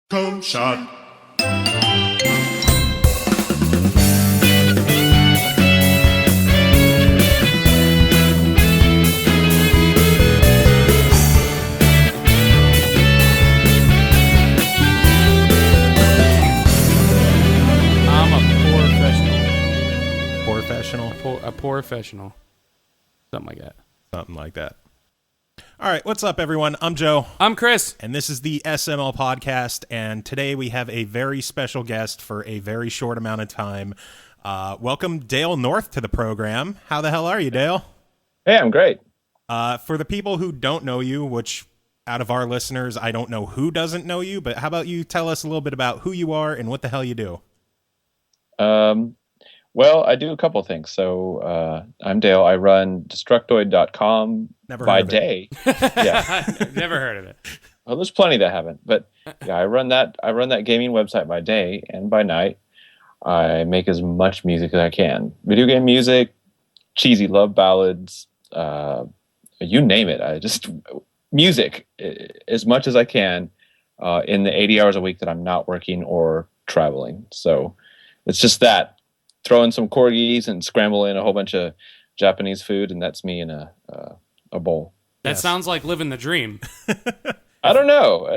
Cone shot. A professional. Something like that. Something like that. All right, what's up, everyone? I'm Joe. I'm Chris. And this is the SML podcast, and today we have a very special guest for a very short amount of time. Welcome Dale North to the program. How the hell are you, Dale? Hey, I'm great. For the people who don't know you, which out of our listeners, I don't know who doesn't know you, but how about you tell us a little bit about who you are and what the hell you do? Well, I do a couple of things. So I'm Dale. I run Destructoid.com by day. Yeah, never heard of it. Well, there's plenty that haven't, but yeah, I run that gaming website by day, and by night, I make as much music as I can. Video game music, cheesy love ballads, you name it. I just music as much as I can in the 80 hours a week that I'm not working or traveling. So it's just that. Throw in some corgis and scramble in a whole bunch of Japanese food, and that's me in a bowl. That sounds like living the dream. I don't know.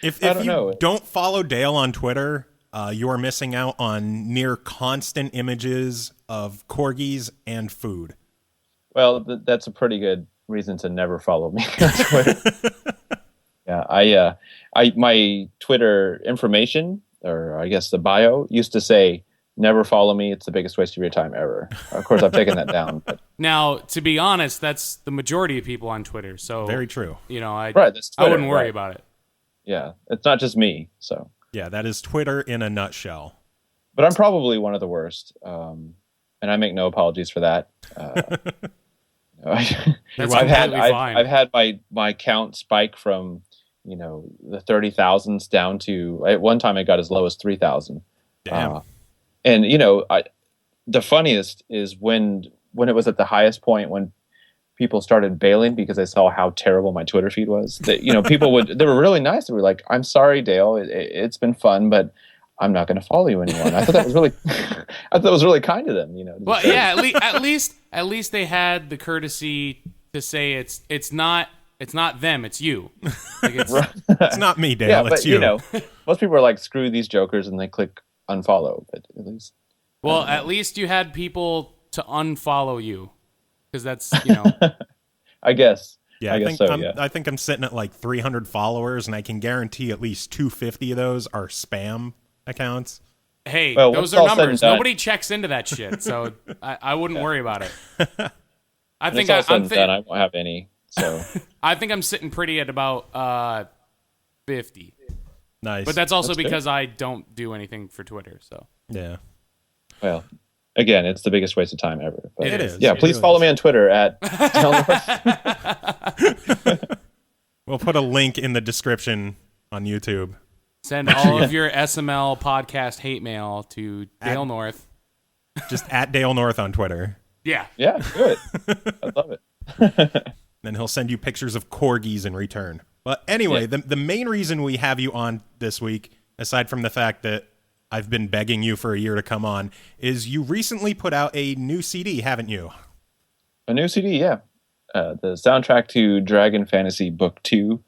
If you don't follow Dale on Twitter, you are missing out on near constant images of corgis and food. Well, that's a pretty good reason to never follow me on Twitter. Yeah, my Twitter information, or I guess the bio, used to say, "Never follow me. It's the biggest waste of your time ever." Of course, I've taken that down. But. Now, to be honest, that's the majority of people on Twitter. So very true. You know, that's Twitter, I wouldn't worry about it. Yeah, it's not just me. So yeah, that is Twitter in a nutshell. But I'm probably one of the worst, and I make no apologies for that. I've had my count spike from the 30,000s down to at one time it got as low as 3,000. Damn. And the funniest is when it was at the highest point, when people started bailing because they saw how terrible my Twitter feed was. That people they were really nice. They were like, "I'm sorry, Dale. It's been fun, but I'm not going to follow you anymore." And I thought that was really, kind of them. Well, yeah. At least they had the courtesy to say it's not them, it's you. Like it's not me, Dale. Yeah, it's but you. Most people are like, "Screw these jokers," and they click unfollow. But at least. Well, at least you had people to unfollow you, because that's I guess. Yeah, I think I'm sitting at like 300 followers, and I can guarantee at least 250 of those are spam accounts. Hey, those are numbers. Nobody checks into that shit, so I wouldn't worry about it. I think I won't have any. So I think I'm sitting pretty at about 50. Nice, but that's also because I don't do anything for Twitter. So yeah. Well, again, it's the biggest waste of time ever. But it is. Yeah, please follow me on Twitter at We'll put a link in the description on YouTube. Send all of your SML podcast hate mail to Dale North. Just at Dale North on Twitter. Yeah, do it. I love it. Then he'll send you pictures of corgis in return. But anyway, the main reason we have you on this week, aside from the fact that I've been begging you for a year to come on, is you recently put out a new CD, haven't you? A new CD, yeah. The soundtrack to Dragon Fantasy Book 2,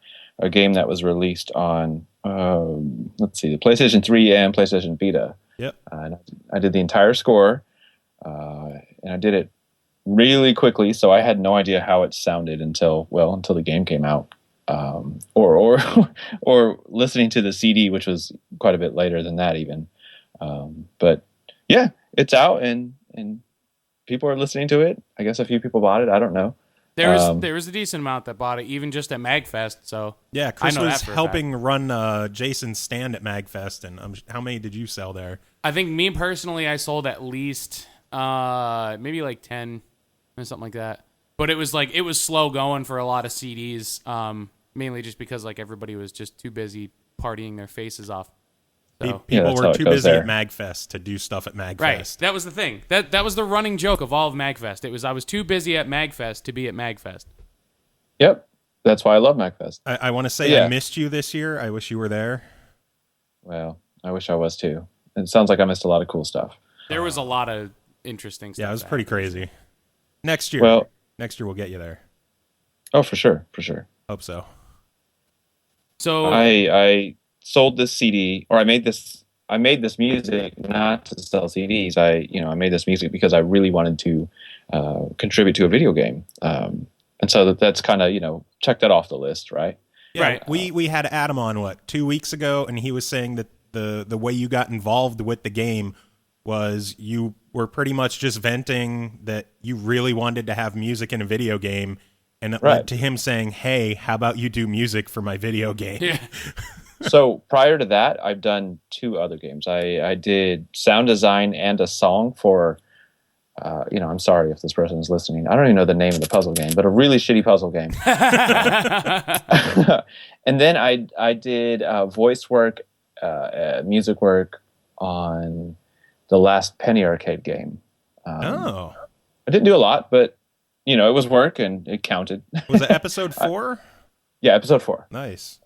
a game that was released on, the PlayStation 3 and PlayStation Vita. Yep. And I did the entire score, and I did it really quickly, so I had no idea how it sounded until the game came out. Or listening to the CD, which was quite a bit later than that even. But yeah, it's out and people are listening to it. I guess a few people bought it. I don't know. There was a decent amount that bought it, even just at MagFest. So yeah, Chris was helping run Jason's stand at MagFest, and how many did you sell there? I think me personally, I sold at least maybe like 10 or something like that. But it was slow going for a lot of CDs, mainly just because like everybody was just too busy partying their faces off. So. People were too busy at MagFest to do stuff at MagFest. Right, that was the thing. That was the running joke of all of MagFest. I was too busy at MagFest to be at MagFest. Yep, that's why I love MagFest. I want to say I missed you this year. I wish you were there. Well, I wish I was too. It sounds like I missed a lot of cool stuff. There was a lot of interesting stuff. Yeah, it was that pretty happened. crazy. Next year. Well, Next year we'll get you there. oh, for sure, for sure. Hope so. So I sold this CD, or I made this music not to sell CDs. I made this music because I really wanted to contribute to a video game, and so that's kind of check that off the list, right? Yeah, Right. We had Adam on 2 weeks ago, and he was saying that the way you got involved with the game was you were pretty much just venting that you really wanted to have music in a video game, and it led to him saying, "Hey, how about you do music for my video game?" yeah. So prior to that, I've done 2 other games. I did sound design and a song for. I'm sorry if this person is listening. I don't even know the name of the puzzle game, but a really shitty puzzle game. And then I did voice work, music work on the last Penny Arcade game. Oh. I didn't do a lot, but it was work and it counted. Was it episode 4? Yeah, episode 4. Nice.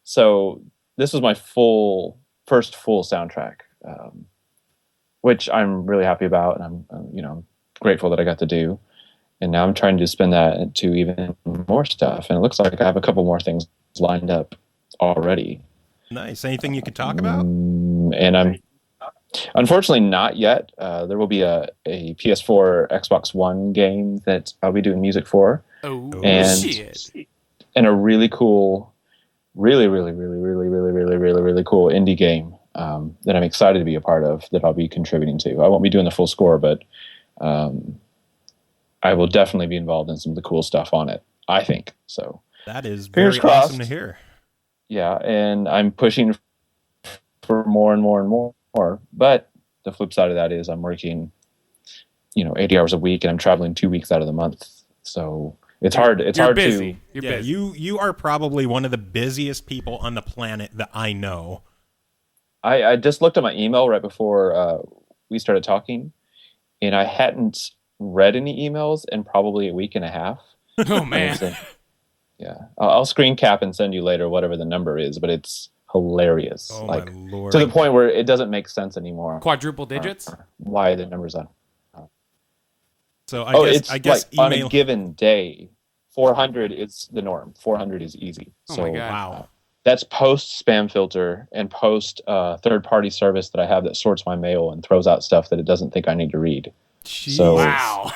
So this was my first full soundtrack, which I'm really happy about, and I'm grateful that I got to do. And now I'm trying to spin that into even more stuff, and it looks like I have a couple more things lined up already. Nice. Anything you could talk about? And I'm unfortunately not yet. There will be a PS4, Xbox One game that I'll be doing music for, Oh and shit! and a really cool, really cool indie game that I'm excited to be a part of, that I'll be contributing to. I won't be doing the full score, but I will definitely be involved in some of the cool stuff on it, I think. So That is Fingers very crossed. awesome to hear. yeah, and I'm pushing for more and more and more. But the flip side of that is I'm working, 80 hours a week, and I'm traveling 2 weeks out of the month. So it's hard. It's You're hard busy. to. You're Yeah, busy. you are probably one of the busiest people on the planet that I know. I just looked at my email right before we started talking, and I hadn't read any emails in probably a week and a half. Oh And man. it's yeah, I'll screen cap and send you later whatever the number is, but it's hilarious. Oh like my lord. to the point where it doesn't make sense anymore. Quadruple digits? Why the numbers on? So It's I guess like on email. a given day, 400 is the norm. 400 is easy. Oh So my God. Wow. that's post spam filter and post third party service that I have that sorts my mail and throws out stuff that it doesn't think I need to read. So- Wow.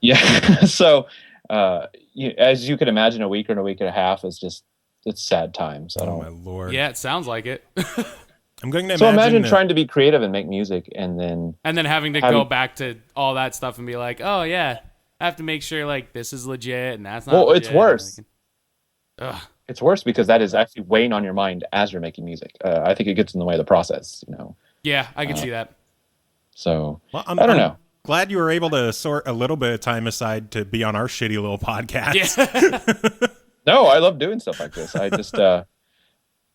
Yeah. So as you can imagine, a week or a week and a half is just, it's sad times. I Oh my don't. lord. Yeah, it sounds like it. I'm going to So imagine that- trying to be creative and make music, and then And then having to go back to all that stuff and be like, oh yeah, I have to make sure like this is legit and that's not. Well, legit. it's worse. Ugh. It's worse because that is actually weighing on your mind as you're making music. I think it gets in the way of the process. Yeah, I can see that. So Well, I don't know. Glad you were able to sort a little bit of time aside to be on our shitty little podcast. Yeah. No, I love doing stuff like this. I just don't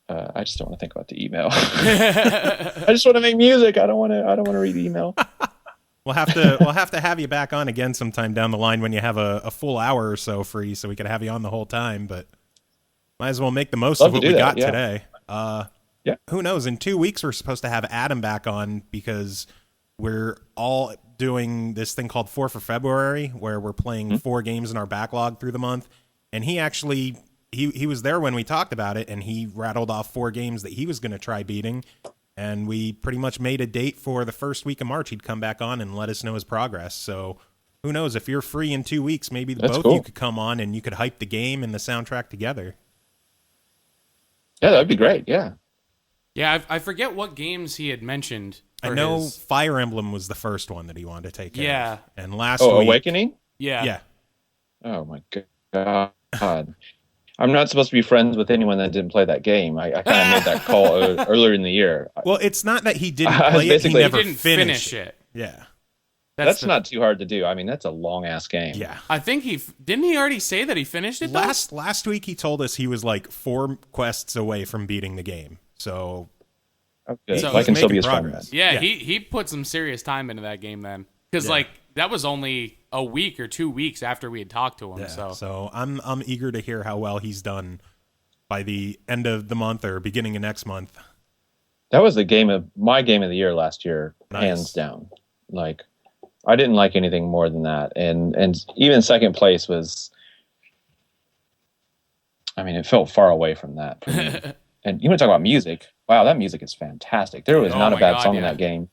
want to think about the email. I just want to make music. I don't want to read the email. We'll have to have you back on again sometime down the line when you have a full hour or so free, so we could have you on the whole time. But might as well make the most Love of to what do we that, got yeah. today. Yeah. Who knows? In 2 weeks, we're supposed to have Adam back on because we're all doing this thing called 4 for February, where we're playing 4 games in our backlog through the month. And he actually he was there when we talked about it, and he rattled off 4 games that he was going to try beating. And we pretty much made a date for the first week of March. He'd come back on and let us know his progress. So who knows? If you're free in 2 weeks, maybe That's both of cool. you could come on and you could hype the game and the soundtrack together. Yeah, that'd be great. Yeah. Yeah, I forget what games he had mentioned. I for know his- Fire Emblem was the first one that he wanted to take care Yeah. of. And last Oh, week... Awakening. Yeah. Yeah. Oh my god. I'm not supposed to be friends with anyone that didn't play that game. I kind of made that call earlier in the year. Well, it's not that he didn't I was play it, he basically- never He didn't finished finish it. Yeah. That's the- not too hard to do. I mean, that's a long ass game. Yeah. I think didn't he already say that he finished it. Though? Last week he told us he was like 4 quests away from beating the game. So Okay. So I can he's still be his making friend. progress. Then. Yeah, Yeah. he put some serious time into that game then, because Yeah. like that was only a week or 2 weeks after we had talked to him. yeah. So So I'm eager to hear how well he's done by the end of the month or beginning of next month. That was my game of the year last year, Nice. Hands down. Like, I didn't like anything more than that, and even second place was. I mean, it felt far away from that for me. And you want to talk about music? Wow, that music is fantastic. There was not a bad song in that game,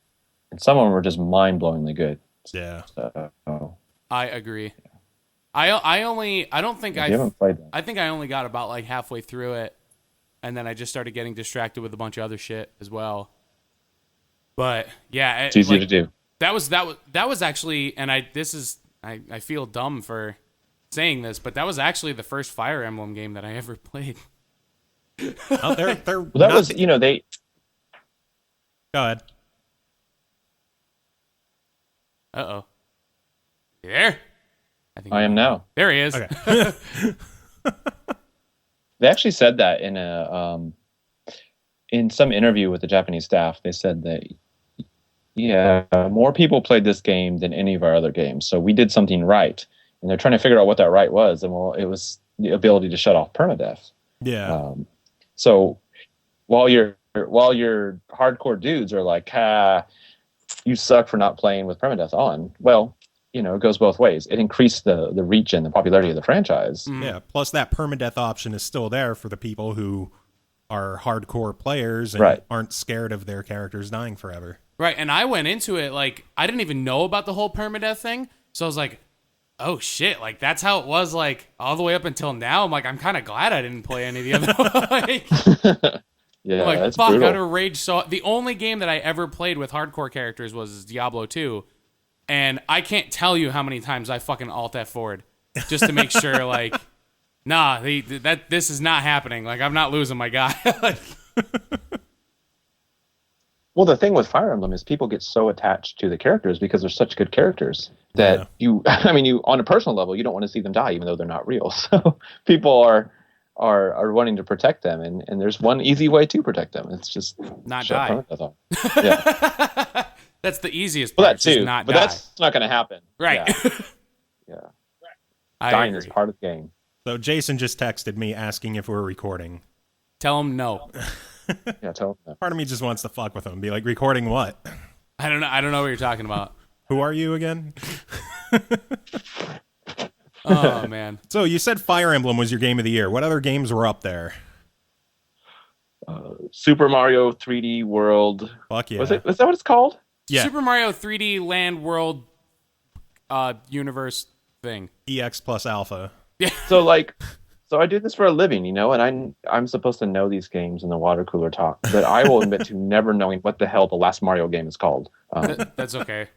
and some of them were just mind-blowingly good. Yeah. So, I agree. I don't think you haven't played that. I think I only got about like halfway through it, and then I just started getting distracted with a bunch of other shit as well. But yeah, It's easy to do. That was actually, and I feel dumb for saying this, but that was actually the first Fire Emblem game that I ever played. Oh, they're Well, that was, they. Go ahead. Uh-oh. You there? I am now. There he is. Okay. They actually said that in some interview with the Japanese staff. They said that more people played this game than any of our other games, so we did something right. And they're trying to figure out what that right was, and well, it was the ability to shut off permadeath. Yeah. So while your hardcore dudes are like, you suck for not playing with permadeath on. Well, it goes both ways. It increased the reach and the popularity of the franchise. Yeah. Plus, that permadeath option is still there for the people who are hardcore players and aren't scared of their characters dying forever. Right. And I went into it like I didn't even know about the whole permadeath thing, so I was like, oh shit, like that's how it was like all the way up until now. I'm like, I'm kind of glad I didn't play any of the other like, yeah, I'm like, that's fuck, brutal. I'd have raged. So the only game that I ever played with hardcore characters was Diablo 2. And I can't tell you how many times I fucking alt F forward just to make sure like, nah, this is not happening. Like I'm not losing my guy. Like, well, the thing with Fire Emblem is people get so attached to the characters because they're such good characters that you on a personal level, you don't want to see them die, even though they're not real. So people are wanting to protect them, and there's one easy way to protect them. It's just not die. Yeah. That's the easiest part. Well, that too, not but die. that's not going to happen. Right. Yeah. Dying is part of the game. So Jason just texted me asking if we're recording. Tell him no. Yeah, tell him that. Part of me just wants to fuck with him. Be like, recording what? I don't know what you're talking about. Who are you again? Oh, man. So you said Fire Emblem was your game of the year. What other games were up there? Super Mario 3D World. Fuck yeah. Was that what it's called? Yeah. Super Mario 3D Land World universe thing. EX plus alpha. Yeah. So I do this for a living, and I'm supposed to know these games in the water cooler talk, but I will admit to never knowing what the hell the last Mario game is called. That's okay.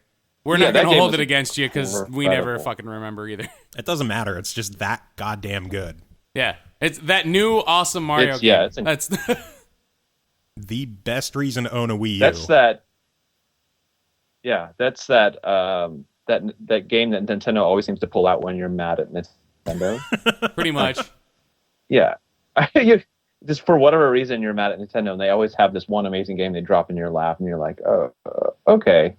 We're not going to hold it against you because we never incredible. fucking remember either. It doesn't matter. It's just that goddamn good. Yeah. It's that new awesome Mario game. Yeah, That's the best reason to own a Wii U. That's that. Yeah, that's that. That game that Nintendo always seems to pull out when you're mad at Nintendo. pretty much. Yeah, just for whatever reason you're mad at Nintendo, and they always have this one amazing game they drop in your lap, and you're like, oh, okay.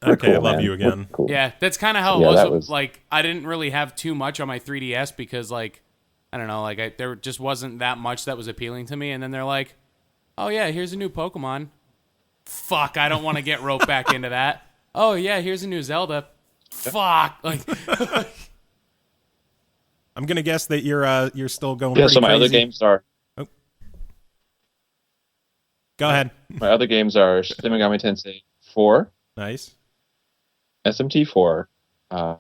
We're Okay, cool, I love man. you again. We're cool. Yeah, that's kind of how it was. Like, I didn't really have too much on my 3DS because, like, I don't know, like, there just wasn't that much that was appealing to me. And then they're like, oh, yeah, here's a new Pokemon. Fuck, I don't want to get roped back into that. Oh, yeah, here's a new Zelda. Fuck. Like, I'm gonna guess that you're still going. Yeah. pretty So my crazy. other games are. Go ahead. My other games are Shin Megami Tensei 4, Nice. SMT4, of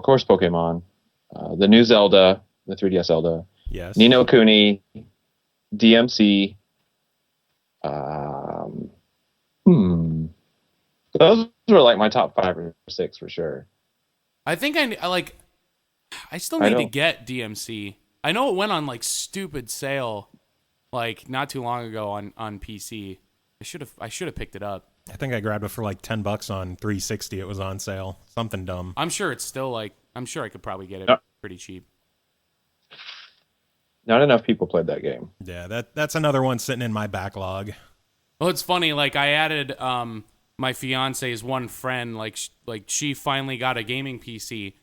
course Pokemon, the new Zelda, the 3DS Zelda, Yes. Ni no Kuni, DMC. Those were like my top 5 or 6 for sure. I think I still need to get DMC. I know it went on, like, stupid sale, like, not too long ago on PC. I should have picked it up. I think I grabbed it for like $10 on 360. It was on sale. Something dumb. I'm sure it's still, like, I'm sure I could probably get it pretty cheap. Not enough people played that game. Yeah, that's another one sitting in my backlog. Well, it's funny. Like, I added my fiance's one friend. Like she finally got a gaming PC,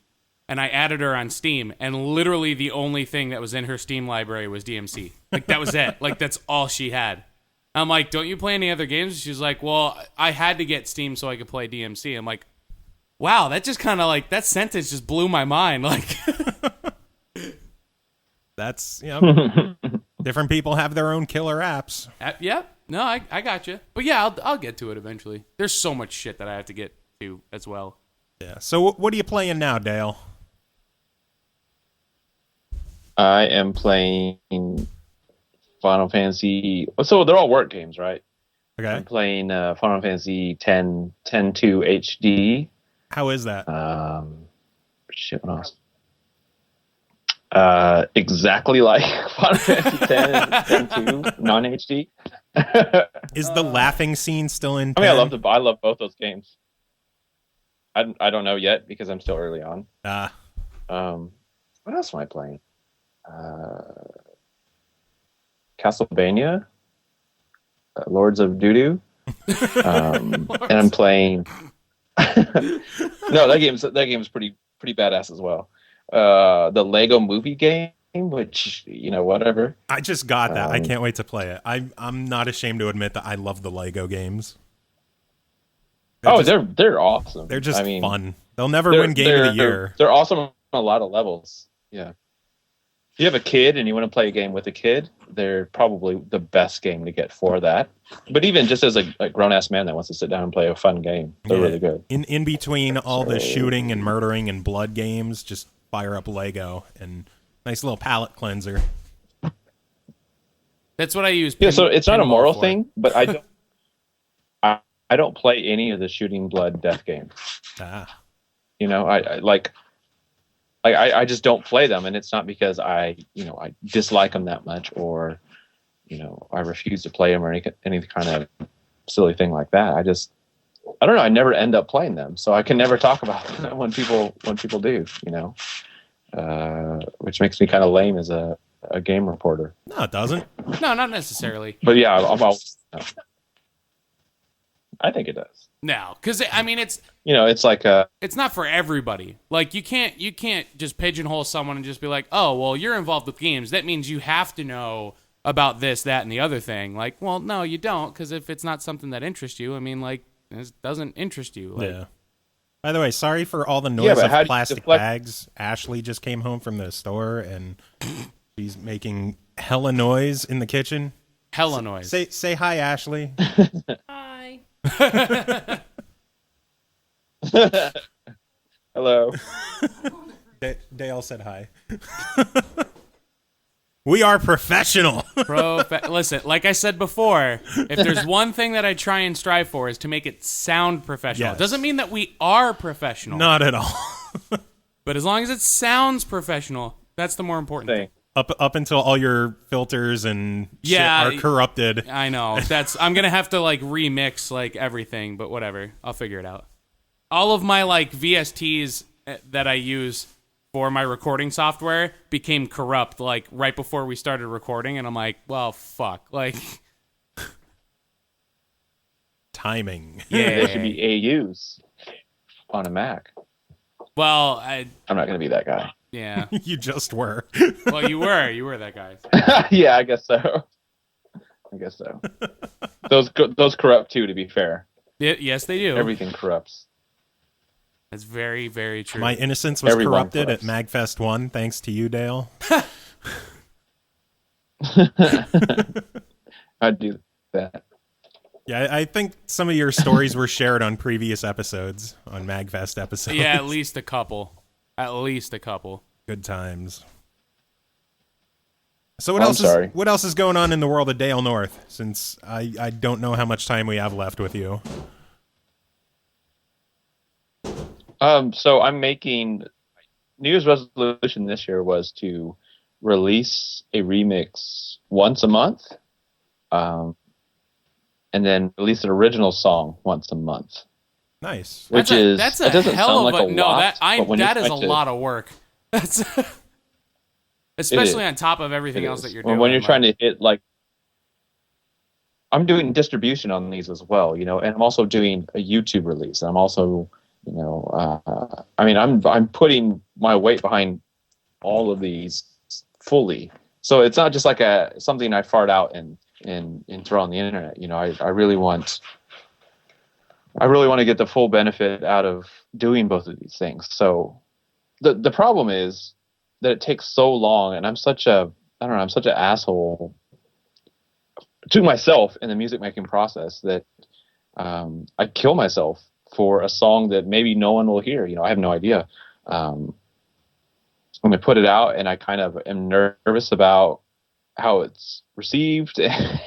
and I added her on Steam, and literally the only thing that was in her Steam library was DMC. Like, that was it. Like, that's all she had. I'm like, don't you play any other games? She's like, well, I had to get Steam so I could play DMC. I'm like, wow, that just kind of like, that sentence just blew my mind. Like, That's, different people have their own killer apps. yeah, no, I got you. But yeah, I'll get to it eventually. There's so much shit that I have to get to as well. Yeah. So what are you playing now, Dale? I am playing Final Fantasy. So they're all work games, right? Okay. I'm playing Final Fantasy 10 2 HD. How is that? Shit, what else? Exactly like Final Fantasy 10 2 non-HD. Is the laughing scene still in? I mean, 10? I love both those games. I don't know yet because I'm still early on. What else am I playing? Castlevania, Lords of Doo-Doo, and I'm playing. No, that game's pretty badass as well. The Lego Movie game, which whatever. I just got that. I can't wait to play it. I'm not ashamed to admit that I love the Lego games. They're awesome. They're just fun. They'll never win Game of the Year. They're awesome on a lot of levels. Yeah. If you have a kid and you want to play a game with a kid, they're probably the best game to get for that. But even just as a grown-ass man that wants to sit down and play a fun game, they're really good. In between all the shooting and murdering and blood games, just fire up Lego and nice little palate cleanser. That's what I use. Yeah, so it's not a moral thing, but I don't play any of the shooting blood death games. I just don't play them, and it's not because I dislike them that much, or I refuse to play them, or any kind of silly thing like that. I don't know. I never end up playing them, so I can never talk about them when people do. Which makes me kind of lame as a game reporter. No, it doesn't. No, not necessarily. But yeah, I think it does. No, because I mean it's it's like it's not for everybody. Like you can't just pigeonhole someone and just be like, oh well, you're involved with games. That means you have to know about this, that, and the other thing. Like, well, no, you don't, because if it's not something that interests you, I mean, like, it doesn't interest you. Like, yeah. By the way, sorry for all the noise of plastic bags. Ashley just came home from the store and she's making hella noise in the kitchen. Hella noise. Say hi, Ashley. Hi. Hello. Dale said hi. We are professional. Listen, like I said before, if there's one thing that I try and strive for is to make it sound professional. Yes. It doesn't mean that we are professional. Not at all. But as long as it sounds professional, that's the more important thing. Up until all your filters and shit are corrupted. I know. I'm gonna have to like remix like everything, but whatever. I'll figure it out. All of my like VSTs that I use for my recording software became corrupt like right before we started recording, and I'm like, well, fuck. Like timing. Yeah, they should be AUs on a Mac. Well, I'm not gonna be that guy. Yeah. You just were. Well, you were that guy. Yeah, I guess so. Those corrupt too, to be fair. Yes, they do. Everything corrupts. That's very, very true. My innocence was corrupted at MagFest 1, thanks to you, Dale. I'd do that. Yeah, I think some of your stories were shared on previous episodes, on MagFest episodes. Yeah, at least a couple. Good times. So what else is going on in the world of Dale North, since I don't know how much time we have left with you? So I'm making New Year's resolution this year was to release a remix once a month, and then release an original song once a month. Nice. That's a hell of a lot. That is a lot of work. That's especially on top of everything else that you're doing. When you're trying to hit like, I'm doing distribution on these as well, and I'm also doing a YouTube release. I'm also I mean, I'm putting my weight behind all of these fully. So it's not just like something I fart out and throw on the internet. I really want to get the full benefit out of doing both of these things. So the problem is that it takes so long, and I'm such an asshole to myself in the music making process that I kill myself for a song that maybe no one will hear. I have no idea. When I put it out, and I kind of am nervous about how it's received. And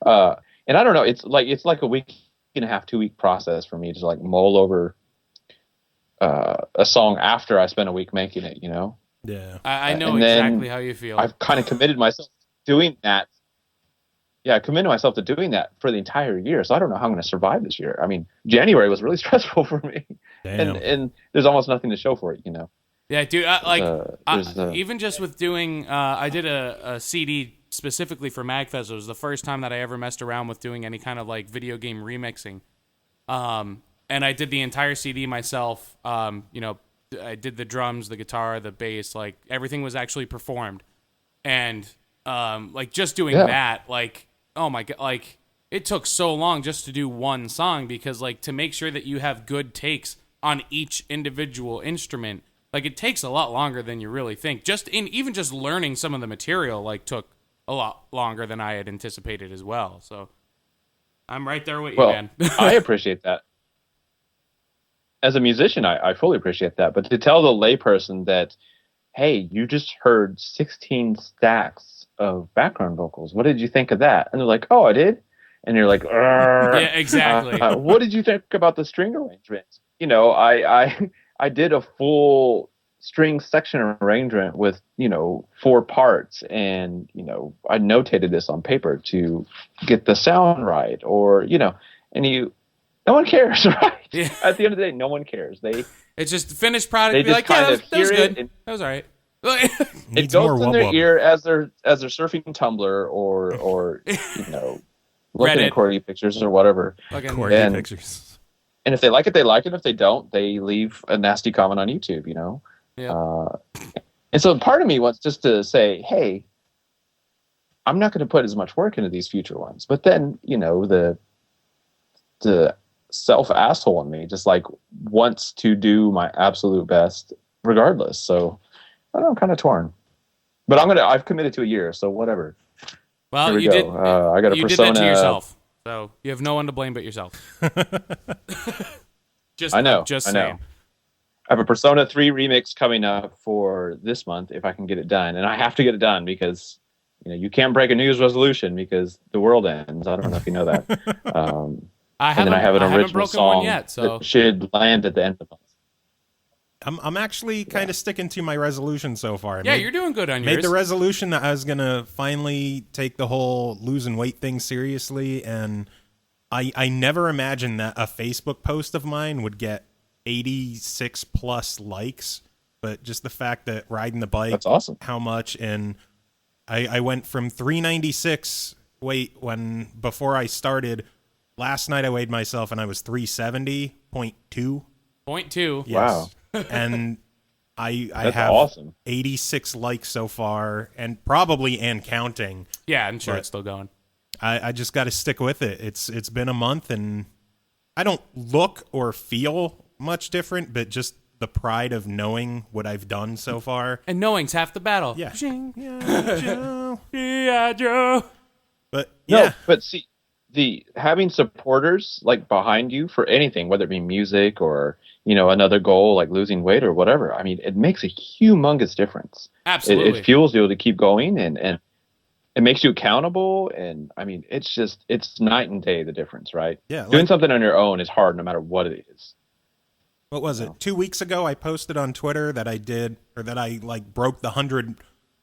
I don't know, it's like a week and a half, 2 week process for me to like mull over a song after I spent a week making it, Yeah. I know exactly how you feel. I've kind of committed myself to doing that. Yeah, I committed myself to doing that for the entire year. So I don't know how I'm going to survive this year. I mean, January was really stressful for me. Damn. And there's almost nothing to show for it, Yeah, dude. Even just with doing, I did a CD specifically for MagFest. It was the first time that I ever messed around with doing any kind of like video game remixing. And I did the entire CD myself. I did the drums, the guitar, the bass, like everything was actually performed. And like just doing that, like, oh my God, like it took so long just to do one song because like to make sure that you have good takes on each individual instrument. Like it takes a lot longer than you really think. Even just learning some of the material like took a lot longer than I had anticipated as well. So I'm right there with you, man. I appreciate that. As a musician, I fully appreciate that. But to tell the layperson that, hey, you just heard 16 stacks of background vocals. What did you think of that? And they're like, oh, I did. And you're like, yeah, exactly. What did you think about the string arrangement? I did a full string section arrangement with, 4 parts, and, I notated this on paper to get the sound right, or, no one cares, right? Yeah. At the end of the day, no one cares. It's just the finished product. They Be just like, yeah, that was good. That was all right. It goes in their ear as they're surfing Tumblr or looking at Corgi pictures or whatever. Corgi pictures. And if they like it, they like it. If they don't, they leave a nasty comment on YouTube, Yeah. And so part of me wants just to say, hey, I'm not going to put as much work into these future ones. But then, the self-asshole in me just like wants to do my absolute best regardless. So I don't know, I'm kind of torn. But I've committed to a year, so whatever. Well, you did. I got a you persona. Did that to yourself, so you have no one to blame but yourself. I know. Just I saying. know. I have a Persona 3 remix coming up for this month if I can get it done, and I have to get it done because you can't break a New Year's resolution because the world ends. I don't know if you know that. I haven't broken song one yet, so that should land at the end of the month. I'm actually kind of sticking to my resolution so far. You're doing good on yours. Made the resolution that I was gonna finally take the whole losing weight thing seriously, and I never imagined that a Facebook post of mine would get 86 plus likes, but just the fact that riding the bike, that's awesome. How much, and I went from 396 weight before I started. Last night I weighed myself and I was 370.2. 0.2. Yes. Wow. And I That's have awesome. 86 likes so far, and counting. Yeah, I'm sure it's still going. I just got to stick with it. It's been a month, and I don't look or feel much different, but just the pride of knowing what I've done so far. And knowing's half the battle. Yeah. Yeah, Joe. Yeah, Joe. But yeah. No, but see, having supporters like behind you for anything, whether it be music or another goal like losing weight or whatever, I mean, it makes a humongous difference. Absolutely. It fuels you to keep going, and it makes you accountable, and I mean, it's night and day, the difference, right? Yeah. Doing something on your own is hard no matter what it is. What was it? 2 weeks ago, I posted on Twitter that I broke the 100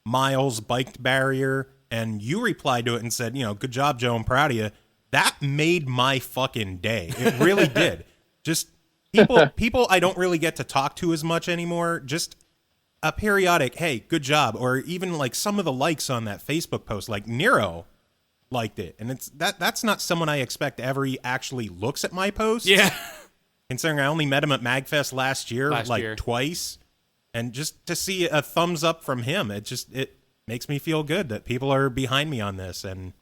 miles biked barrier, and you replied to it and said, good job, Joe, I'm proud of you. That made my fucking day. It really did. Just people I don't really get to talk to as much anymore. Just a periodic, hey, good job. Or even like some of the likes on that Facebook post, like Nero liked it. And that's not someone I expect ever actually looks at my posts. Yeah. considering I only met him at MagFest last year, twice, and just to see a thumbs up from him, it makes me feel good that people are behind me on this, and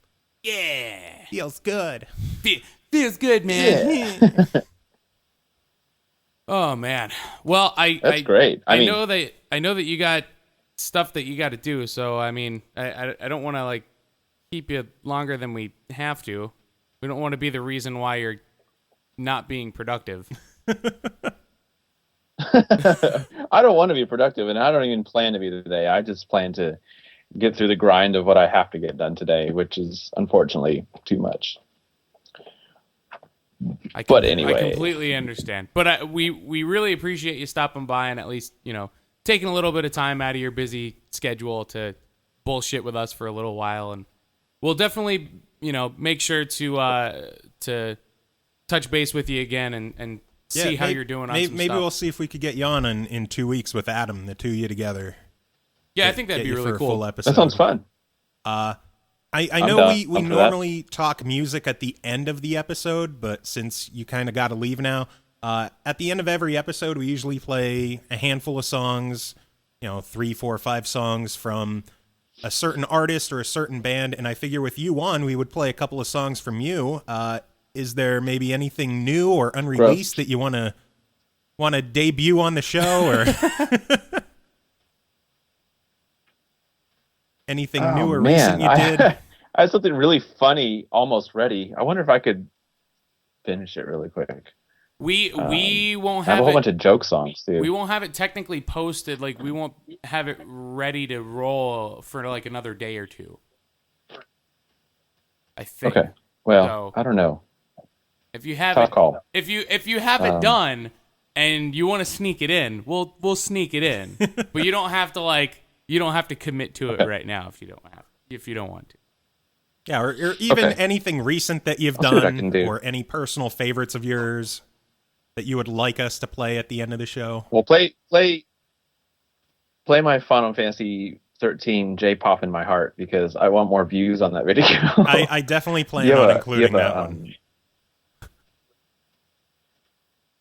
yeah, feels good. Feels good, man. Yeah. Oh man. Well, that's great. I know that you got stuff that you got to do. So I mean, I don't want to like keep you longer than we have to. We don't want to be the reason why you're not being productive. I don't want to be productive, and I don't even plan to be today. I just plan to get through the grind of what I have to get done today, which is unfortunately too much. But anyway, I completely understand. But we really appreciate you stopping by and at least, taking a little bit of time out of your busy schedule to bullshit with us for a little while. And we'll definitely, make sure to touch base with you again and see how you're doing on some maybe stuff. We'll see if we could get you on in 2 weeks with Adam, the two of you together. Yeah, I think that'd be really cool. Full episode. That sounds fun. I know we normally talk music at the end of the episode, but since you kind of got to leave now, at the end of every episode, we usually play a handful of songs, 3, 4, 5 songs from a certain artist or a certain band, and I figure with you on, we would play a couple of songs from you. Is there maybe anything new or unreleased that you want to debut on the show, or anything new or recent you did? I had something really funny almost ready. I wonder if I could finish it really quick. We won't have a whole bunch of joke songs too. We won't have it technically posted. Like, we won't have it ready to roll for like another day or two, I think. Okay. Well, I don't know. If you have if you have it done and you want to sneak it in, we'll sneak it in. But you don't have to commit to it right now if you don't want to. Yeah, or even anything recent that you've done, or any personal favorites of yours that you would like us to play at the end of the show. Well, play my Final Fantasy 13 J-Pop in My Heart, because I want more views on that video. I definitely plan on including that one.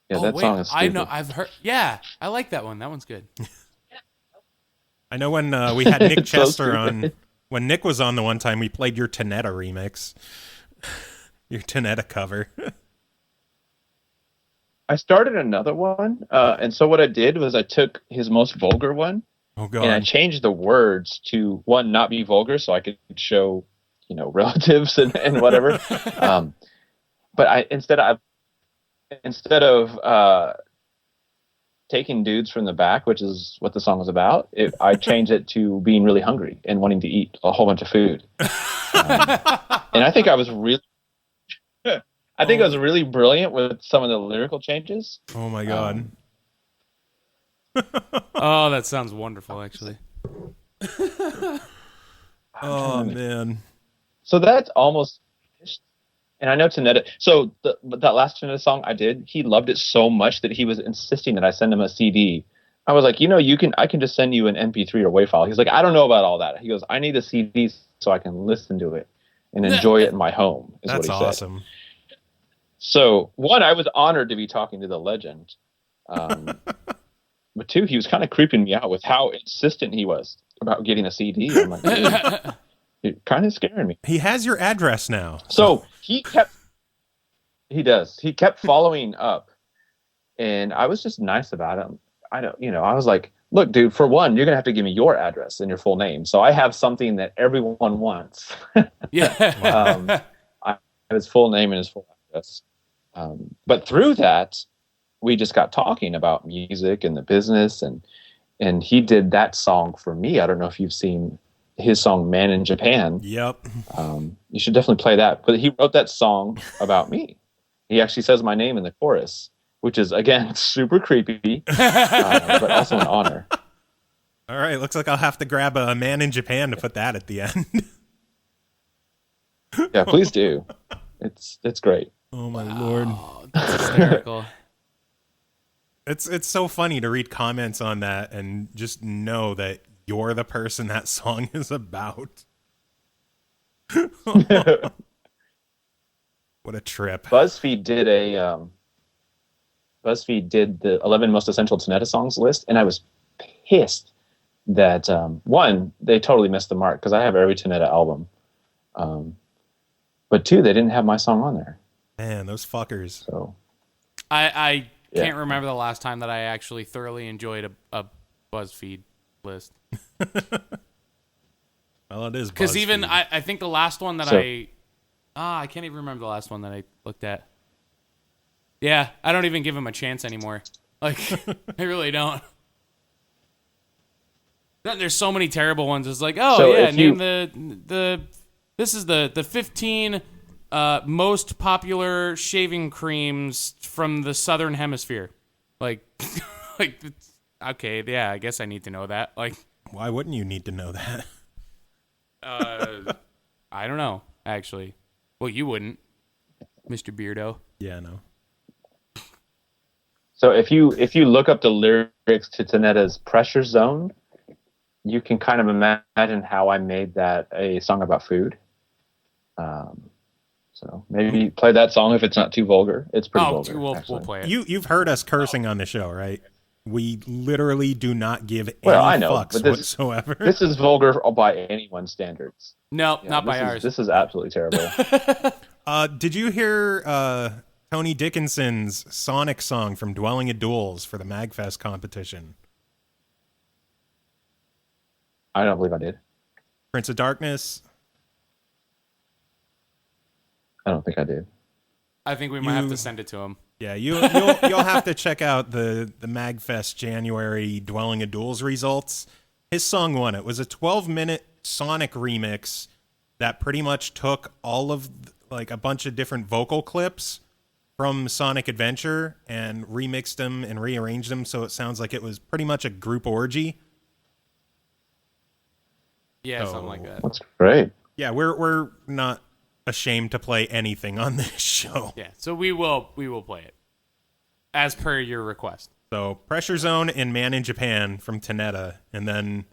Yeah, that song is stupid. I know. I've heard. Yeah, I like that one. That one's good. I know when we had Nick Chester on, when Nick was on the one time, we played your Tonetta remix, your Tonetta cover. I started another one, and so what I did was I took his most vulgar one, and I changed the words to, one, not be vulgar, so I could show, relatives and whatever. But instead of taking dudes from the back, which is what the song was about, I changed it to being really hungry and wanting to eat a whole bunch of food. And I think I was really, I was really brilliant with some of the lyrical changes. Oh my God. Oh, that sounds wonderful, actually. Oh man. So that's almost finished. And I know Tonetta. So that last Tonetta song I did, he loved it so much that he was insisting that I send him a CD. I was like, I can just send you an MP3 or WAV file. He's like, I don't know about all that. He goes, I need a CD so I can listen to it and enjoy it in my home. That's what he awesome. Said. So one, I was honored to be talking to the legend. But two, he was kind of creeping me out with how insistent he was about getting a CD. I'm like, dude, you're kind of scaring me. He has your address now. So he does. He kept following up, and I was just nice about him. I was like, look, dude, for one, you're going to have to give me your address and your full name. So I have something that everyone wants. Yeah. I have his full name and his full address. But through that, we just got talking about music and the business, and he did that song for me. I don't know if you've seen his song Man in Japan. Yep. You should definitely play that. But he wrote that song about me. He actually says my name in the chorus, which is, again, super creepy, but also an honor. All right, looks like I'll have to grab a Man in Japan to put that at the end. Yeah, please do. It's great. Oh my Lord. That's hysterical. It's so funny to read comments on that and just know that you're the person that song is about. What a trip. BuzzFeed did BuzzFeed did the 11 most essential Tonetta songs list, and I was pissed that one, they totally missed the mark because I have every Tonetta album, but two, they didn't have my song on there. Man, those fuckers. So I can't remember the last time that I actually thoroughly enjoyed a BuzzFeed list. Well, it is because even BuzzFeed. I think the last one that I can't even remember the last one that I looked at. Yeah, I don't even give him a chance anymore. Like, I really don't. Then there's so many terrible ones. It's like, oh, So yeah, if name this is the 15 most popular shaving creams from the Southern Hemisphere. Like, okay, yeah, I guess I need to know that. Like, why wouldn't you need to know that? I don't know, actually. Well, you wouldn't, Mr. Beardo. Yeah, no. So if you look up the lyrics to Tonetta's Pressure Zone, you can kind of imagine how I made that a song about food. So maybe play that song if it's not too vulgar. It's pretty vulgar. We'll play it. You've heard us cursing on the show, right? We literally do not give any I know, fucks but this, whatsoever. This is vulgar by anyone's standards. No, not by ours. This is absolutely terrible. Did you hear Tony Dickinson's Sonic song from Dwelling of Duels for the MagFest competition? I don't believe I did. Prince of Darkness? I don't think I did. I think we might have to send it to him. Yeah, you'll have to check out the MagFest January Dwelling of Duels results. His song won. It was a 12-minute Sonic remix that pretty much took all of like a bunch of different vocal clips from Sonic Adventure and remixed them and rearranged them so it sounds like it was pretty much a group orgy. Yeah, something like that. That's great. Yeah, we're not ashamed to play anything on this show. Yeah, so we will play it as per your request. So Pressure Zone and Man in Japan from Tonetta, and then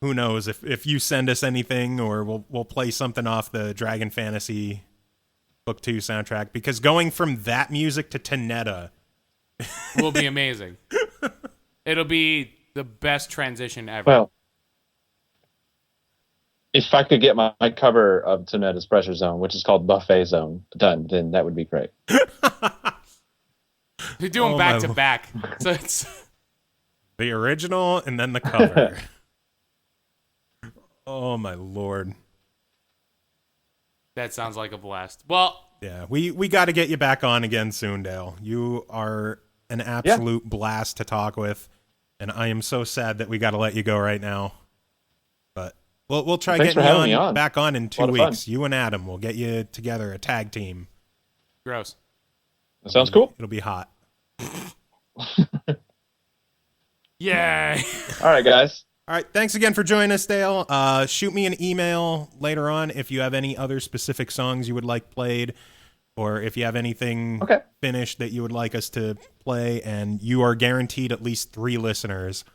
who knows if you send us anything, or we'll play something off the Dragon Fantasy Book 2 soundtrack, because going from that music to Tonetta will be amazing. It'll be the best transition ever. Well, if I could get my cover of Tonetta's Pressure Zone, which is called Buffet Zone, done, then that would be great. You do them back to back. So it's the original and then the cover. Oh my lord. That sounds like a blast. Well, yeah, we got to get you back on again soon, Dale. You are an absolute blast to talk with, and I am so sad that we got to let you go right now. But we'll try getting you back on in 2 weeks. You and Adam, we'll get you together, a tag team. Gross. That sounds cool. It'll be hot. Yay. All right, guys. All right, thanks again for joining us, Dale. Shoot me an email later on if you have any other specific songs you would like played, or if you have anything finished that you would like us to play, and you are guaranteed at least 3 listeners.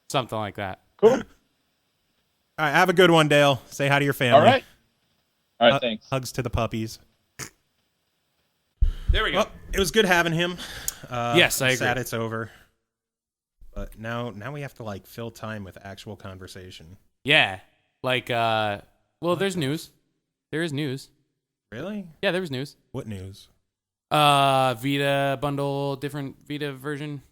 Something like that. Cool. All right, have a good one, Dale. Say hi to your family. All right, thanks. Hugs to the puppies. There we go. Well, it was good having him. Yes, I agree. Sad it's over. But now we have to like fill time with actual conversation. Yeah. Like well, there's news. There is news. Really? Yeah, there was news. What news? Vita bundle, different Vita version.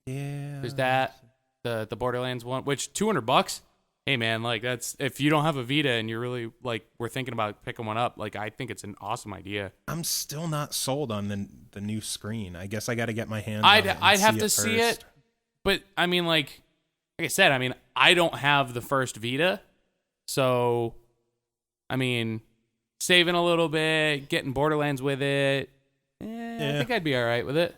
Yeah. There's that. The Borderlands one, which $200. Hey man, like that's, if you don't have a Vita and you're really like we're thinking about picking one up, like I think it's an awesome idea. I'm still not sold on the new screen. I guess I got to get my hands I'd on it. I'd have to see it, but I mean like I said, I mean I don't have the first Vita, so I mean saving a little bit, getting Borderlands with it. I think I'd be all right with it,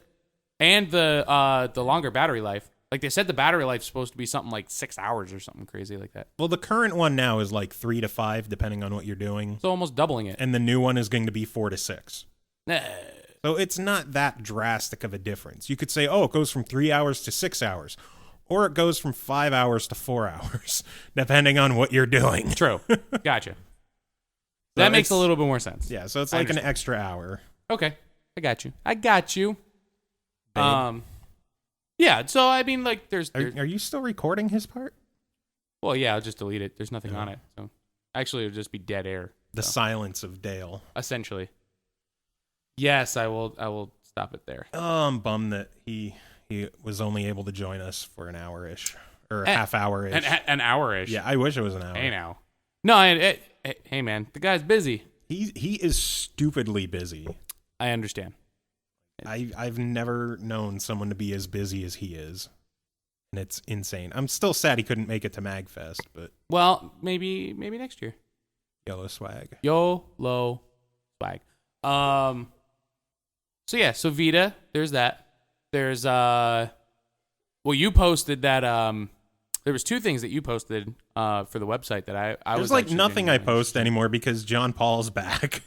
and the longer battery life. Like they said, the battery life's supposed to be something like 6 hours or something crazy like that. Well, the current one now is like 3 to 5, depending on what you're doing. So almost doubling it. And the new one is going to be 4 to 6. Nah. So it's not that drastic of a difference. You could say, oh, it goes from 3 hours to 6 hours. Or it goes from 5 hours to 4 hours, depending on what you're doing. True. Gotcha. That makes a little bit more sense. Yeah, so it's like an extra hour. Okay. I got you. Babe. Yeah. So I mean, like, Are you still recording his part? well, yeah. I'll just delete it. There's nothing on it. So actually, it'll just be dead air. The silence of Dale. Essentially. Yes, I will. I will stop it there. Oh, I'm bummed that he was only able to join us for an hour-ish. Or a half hour-ish. An hour-ish. Yeah, I wish it was an hour. Hey, now. No, hey, man. The guy's busy. He is stupidly busy. I understand. I've never known someone to be as busy as he is. And it's insane. I'm still sad he couldn't make it to MagFest, but Well, maybe next year. YOLO swag. YOLO swag. So yeah, so Vita, there's that. There's well, you posted that there was two things that you posted for the website that I There's was like actually nothing I genuinely post anymore because John Paul's back.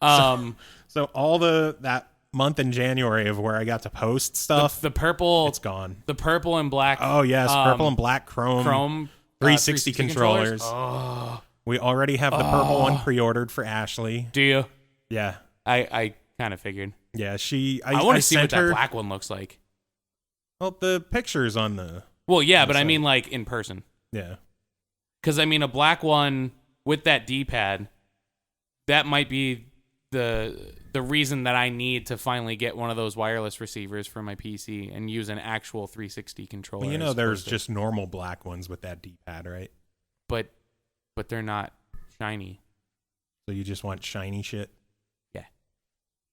So all that month in January of where I got to post stuff, the purple, it's gone. The purple and black. Oh yes, purple and black Chrome 360 controllers. Oh, We already have the purple one pre-ordered for Ashley. do you? Yeah, I kind of figured. yeah. I want to see what her, that black one looks like. Well, the pictures on the Well, yeah, on the but I site. mean like in person. Yeah. Because, I mean, a black one with that D-pad, that might be the reason that I need to finally get one of those wireless receivers for my PC and use an actual 360 controller. Well, you know, as there's opposed to- just normal black ones with that D-pad, right? But they're not shiny. So you just want shiny shit? Yeah.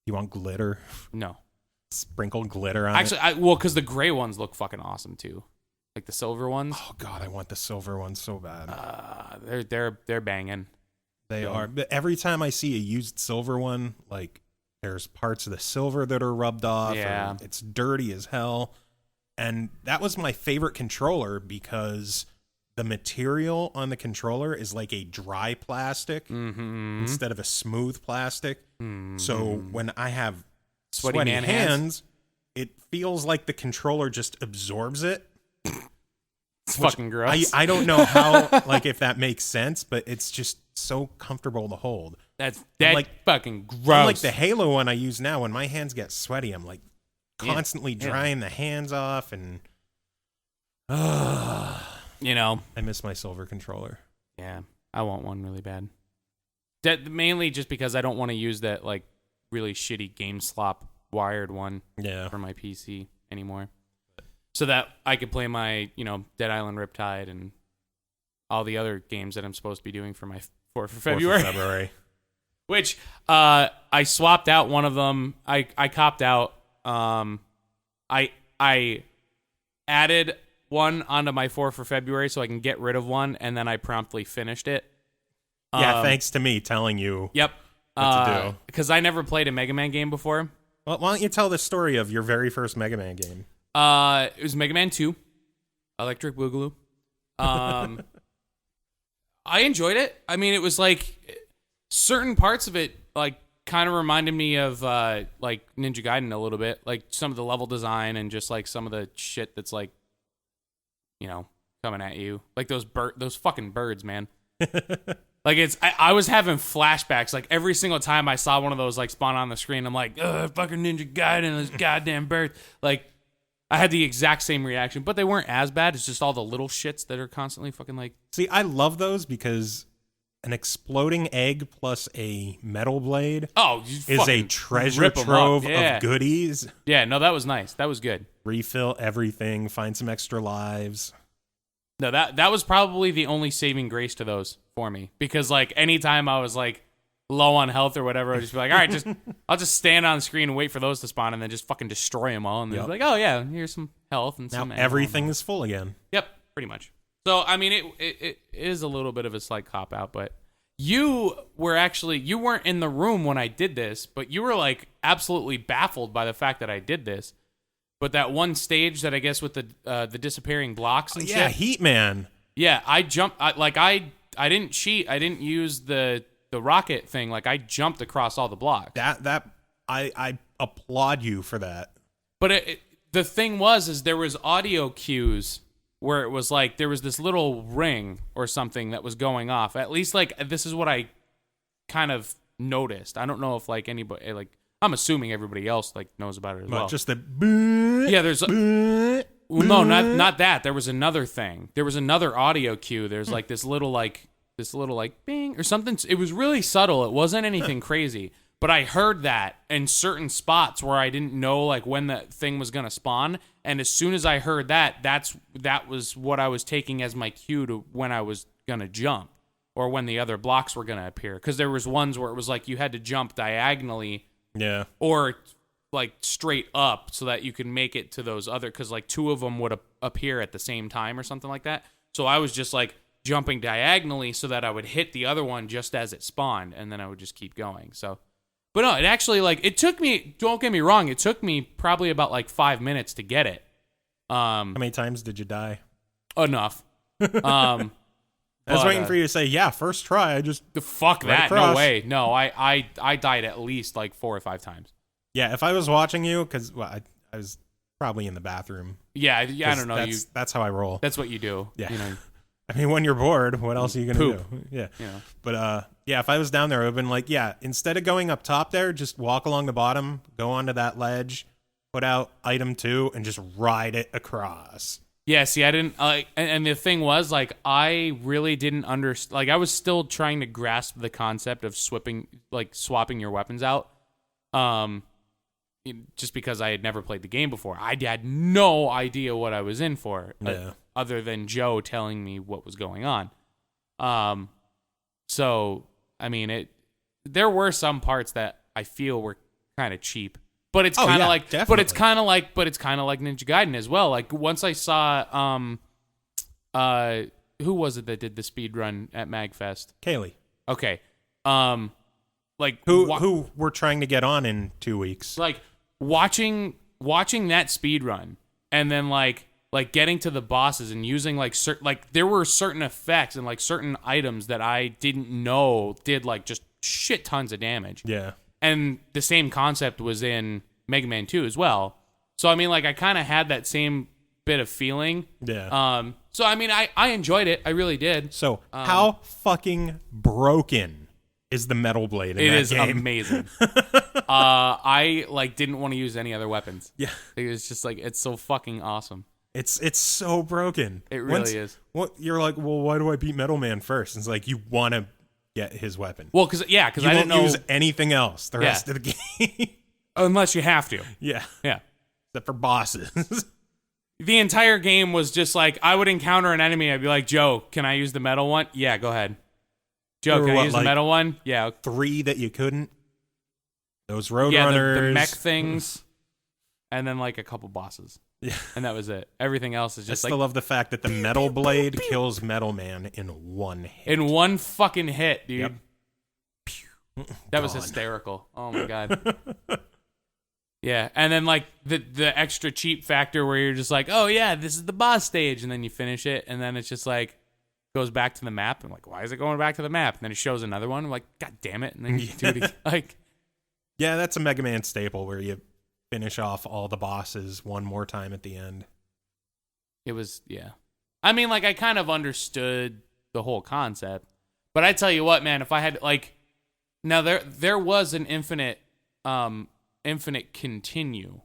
You want glitter? No. Sprinkle glitter on Actually, it? because the gray ones look fucking awesome, too. Like the silver ones. Oh, God, I want the silver ones so bad. They're banging. They So- are. But every time I see a used silver one, like, there's parts of the silver that are rubbed off. Yeah. Or it's dirty as hell. And that was my favorite controller because the material on the controller is like a dry plastic instead of a smooth plastic. So when I have Sweaty sweaty man hands, it feels like the controller just absorbs it. It's fucking gross. I don't know how, like, if that makes sense, but it's just so comfortable to hold. That's like- fucking gross. Unlike the Halo one I use now, when my hands get sweaty, I'm like constantly drying the hands off, and You know. I miss my silver controller. Yeah, I want one really bad. That mainly just because I don't want to use that like really shitty game slop wired one Yeah. for my PC anymore. So that I could play my, Dead Island Riptide and all the other games that I'm supposed to be doing for my 4th of February. Which I swapped out one of them. I copped out. I added one onto my 4th for February so I can get rid of one, and then I promptly finished it. Yeah, thanks to me telling you. Yep. What to do. Because I never played a Mega Man game before. Well, why don't you tell the story of your very first Mega Man game? It was Mega Man 2, Electric Boogaloo. I enjoyed it. I mean, it was like certain parts of it like kind of reminded me of like Ninja Gaiden a little bit, like some of the level design and just like some of the shit that's like, coming at you, like those fucking birds, man. Like I was having flashbacks like every single time I saw one of those like spawn on the screen. I'm like, fucking Ninja Gaiden, this goddamn bird. Like I had the exact same reaction, but they weren't as bad. It's just all the little shits that are constantly fucking like. See, I love those because an exploding egg plus a metal blade is is a treasure rip 'em up. trove Yeah. of goodies. Yeah, no, that was nice. That was good. Refill everything, find some extra lives. No, that was probably the only saving grace to those for me, because like anytime I was like low on health or whatever, I'd just be like, all right, I'll just stand on the screen and wait for those to spawn and then just fucking destroy them all, and then be like, oh yeah, here's some health and Now some ammo. everything is full again. Yep, pretty much. So I mean, it is a little bit of a slight cop out, but you weren't in the room when I did this, but you were like absolutely baffled by the fact that I did this. But that one stage that I guess with the disappearing blocks and Yeah, shit. Heat Man. Yeah, I jumped. I didn't cheat. I didn't use the rocket thing. Like I jumped across all the blocks. I applaud you for that. But the thing is there was audio cues where it was like there was this little ring or something that was going off. At least like this is what I kind of noticed. I don't know if like anybody like I'm assuming everybody else like knows about it as well. Just the yeah, there's well, no, not that. There was another thing. There was another audio cue. There's like this little like bing or something. It was really subtle. It wasn't anything crazy. But I heard that in certain spots where I didn't know like when the thing was gonna spawn, and as soon as I heard that, that was what I was taking as my cue to when I was gonna jump, or when the other blocks were gonna appear. Because there was ones where it was like you had to jump diagonally, or like straight up so that you could make it to those other. Because like 2 of them would appear at the same time or something like that. So I was just like jumping diagonally so that I would hit the other one just as it spawned, and then I would just keep going. So. But no, it actually, like, it took me, don't get me wrong, it took me probably about, like, 5 minutes to get it. How many times did you die? Enough. I was waiting for you to say, yeah, first try, I just... Fuck that, no way. No, I died at least, like, 4 or 5 times. Yeah, if I was watching you, because I was probably in the bathroom. Yeah, I don't know. That's how I roll. That's what you do. Yeah. You know. I mean, when you're bored, what else are you going to do? Yeah. You know. But, yeah, if I was down there, I would have been like, yeah, instead of going up top there, just walk along the bottom, go onto that ledge, put out item 2, and just ride it across. Yeah, see, I didn't, and the thing was, like, I really didn't understand, like, I was still trying to grasp the concept of swapping your weapons out, just because I had never played the game before. I had no idea what I was in for. Other than Joe telling me what was going on. So, I mean, there were some parts that I feel were kind of cheap. But it's kind of definitely. but it's kind of like Ninja Gaiden as well. Like once I saw who was it that did the speed run at MagFest? Kaylee. Okay. Like who we're trying to get on in 2 weeks. Like watching that speed run and then like getting to the bosses and using like there were certain effects and like certain items that I didn't know did like just shit tons of damage. Yeah. And the same concept was in Mega Man 2 as well. So I mean like I kind of had that same bit of feeling. Yeah. So I mean I enjoyed it. I really did. So how fucking broken is the metal blade in that game? It is amazing. I like didn't want to use any other weapons. Yeah. It was just like it's so fucking awesome. It's so broken. It really is. You're like, well, why do I beat Metal Man first? It's like you want to get his weapon. Well, because I didn't know use anything else the rest of the game, unless you have to. Yeah, except for bosses. The entire game was just like I would encounter an enemy. I'd be like, Joe, can I use the metal one? Yeah, go ahead. Joe, can I use the metal one? Yeah. 3 that you couldn't. Those Roadrunners, the mech things, and then like a couple bosses. Yeah. And that was it. Everything else is just I still love the fact that the metal blade kills Metal Man in one hit. In one fucking hit, dude. Yep. That was hysterical. Oh my god. Yeah, and then like the extra cheap factor where you're just like, oh yeah, this is the boss stage, and then you finish it, and then it's just like goes back to the map. I'm like, why is it going back to the map? And then it shows another one. I'm like, god damn it! And then you do it again. Like, yeah, that's a Mega Man staple where you finish off all the bosses one more time at the end. It was, yeah. I mean, like, I kind of understood the whole concept, but I tell you what, man, if I had, like, now there was an infinite continue,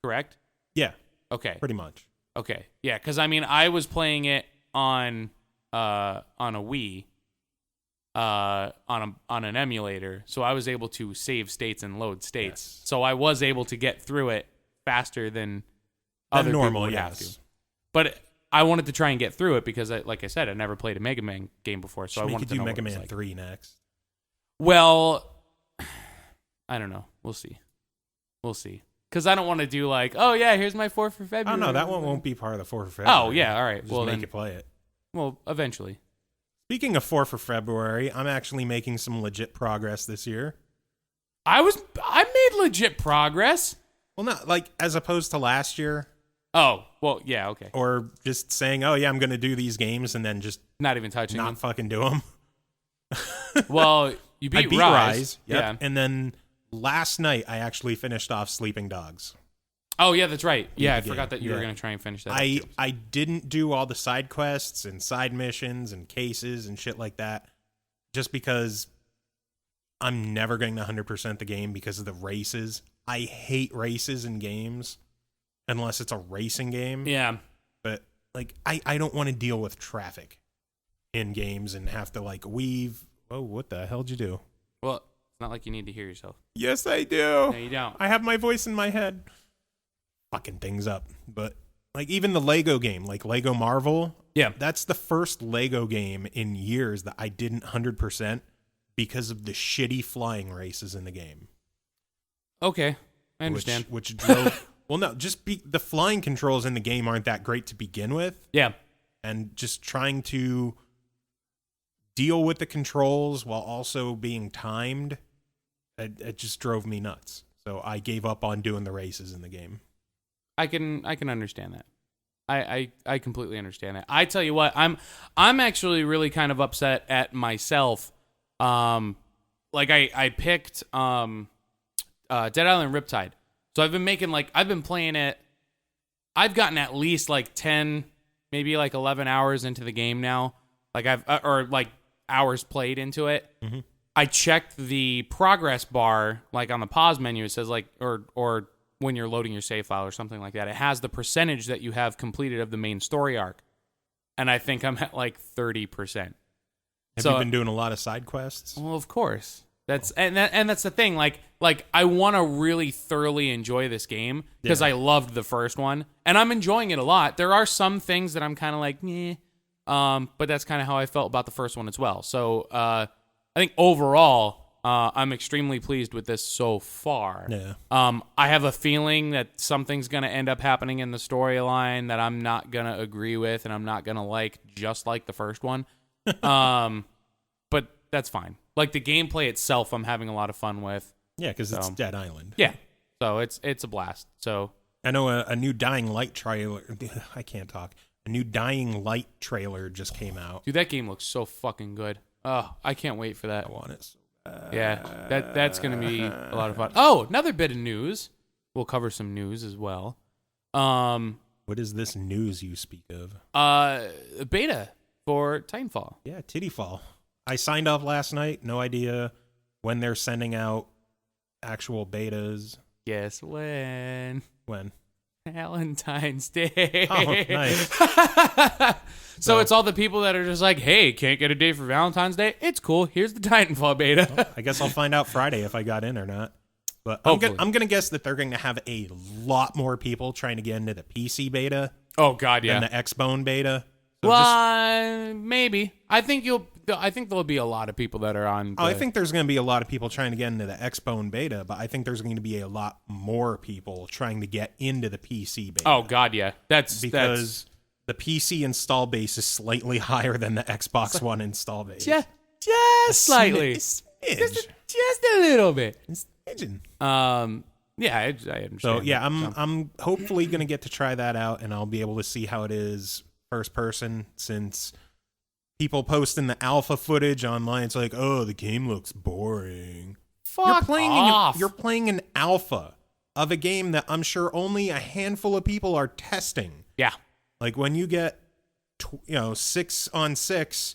correct? Yeah. Okay. Pretty much. Okay. Yeah, because, I mean, I was playing it on a Wii, on an emulator, so I was able to save states and load states. Yes. So I was able to get through it faster than other normal, people would have to. But I wanted to try and get through it because, like I said, I never played a Mega Man game before, so I wanted to know Mega what it was Man like. 3 next. Well, I don't know. We'll see. Because I don't want to do like, oh yeah, here's my 4 for February. Oh no, that one won't be part of the 4 for February. Oh yeah, all right. Just well, make then you play it. Well, eventually. Speaking of 4 for February, I'm actually making some legit progress this year. I made legit progress. Well, not like as opposed to last year. Oh, well, yeah, okay. Or just saying, oh yeah, I'm going to do these games and then just not even touching not them. fucking do them. Well, you beat Rise. Yep. Yeah. And then last night I actually finished off Sleeping Dogs. Oh yeah, that's right. Yeah, I game. forgot that you were going to try and finish that. I didn't do all the side quests and side missions and cases and shit like that just because I'm never going to 100% the game because of the races. I hate races in games unless it's a racing game. Yeah. But like I don't want to deal with traffic in games and have to like weave. Oh, what the hell did you do? Well, it's not like you need to hear yourself. Yes, I do. No, you don't. I have my voice in my head. Fucking things up. But like even the Lego game, like Lego Marvel. Yeah. That's the first Lego game in years that I didn't 100% because of the shitty flying races in the game. Okay. I understand. Which drove... Well, no, the flying controls in the game aren't that great to begin with. Yeah. And just trying to deal with the controls while also being timed, it just drove me nuts. So I gave up on doing the races in the game. I can understand that. I completely understand that. I tell you what, I'm actually really kind of upset at myself. Like I picked Dead Island Riptide. So I've been playing it. I've gotten at least like 10, maybe like 11 hours into the game now. Like or like hours played into it. Mm-hmm. I checked the progress bar, like on the pause menu. It says like, or when you're loading your save file or something like that, it has the percentage that you have completed of the main story arc. And I think I'm at like 30%. Have you been doing a lot of side quests? Well, of course. That's the thing. Like I want to really thoroughly enjoy this game because I loved the first one, and I'm enjoying it a lot. There are some things that I'm kind of like, but that's kind of how I felt about the first one as well. So I think overall, I'm extremely pleased with this so far. Yeah. I have a feeling that something's gonna end up happening in the storyline that I'm not gonna agree with, and I'm not gonna like, just like the first one. But that's fine. Like the gameplay itself, I'm having a lot of fun with. Yeah, because it's Dead Island. Yeah, so it's a blast. So I know a new Dying Light trailer. I can't talk. A new Dying Light trailer just came out. Dude, that game looks so fucking good. Oh, I can't wait for that. I want it. Yeah, that's gonna be a lot of fun. Oh, another bit of news. We'll cover some news as well. What is this news you speak of? Beta for Titanfall. Yeah, Tittyfall. I signed up last night. No idea when they're sending out actual betas. Guess when? When? Valentine's Day. Oh, nice. So it's all the people that are just like, hey, can't get a day for Valentine's Day? It's cool. Here's the Titanfall beta. Well, I guess I'll find out Friday if I got in or not. But I'm going to guess that they're going to have a lot more people trying to get into the PC beta. Oh, God, yeah. Than the Xbone beta. So well, maybe. I think there'll be a lot of people that are on. I think there's going to be a lot of people trying to get into the Xbone beta, but I think there's going to be a lot more people trying to get into the PC beta. Oh God, yeah, because the PC install base is slightly higher than the Xbox One install base. Just slightly, just a little bit. Yeah, I understand. So yeah, I'm hopefully going to get to try that out, and I'll be able to see how it is first person, since people posting the alpha footage online. It's like, oh, the game looks boring. Fuck off. You're playing an alpha of a game that I'm sure only a handful of people are testing. Yeah. Like when you get 6-on-6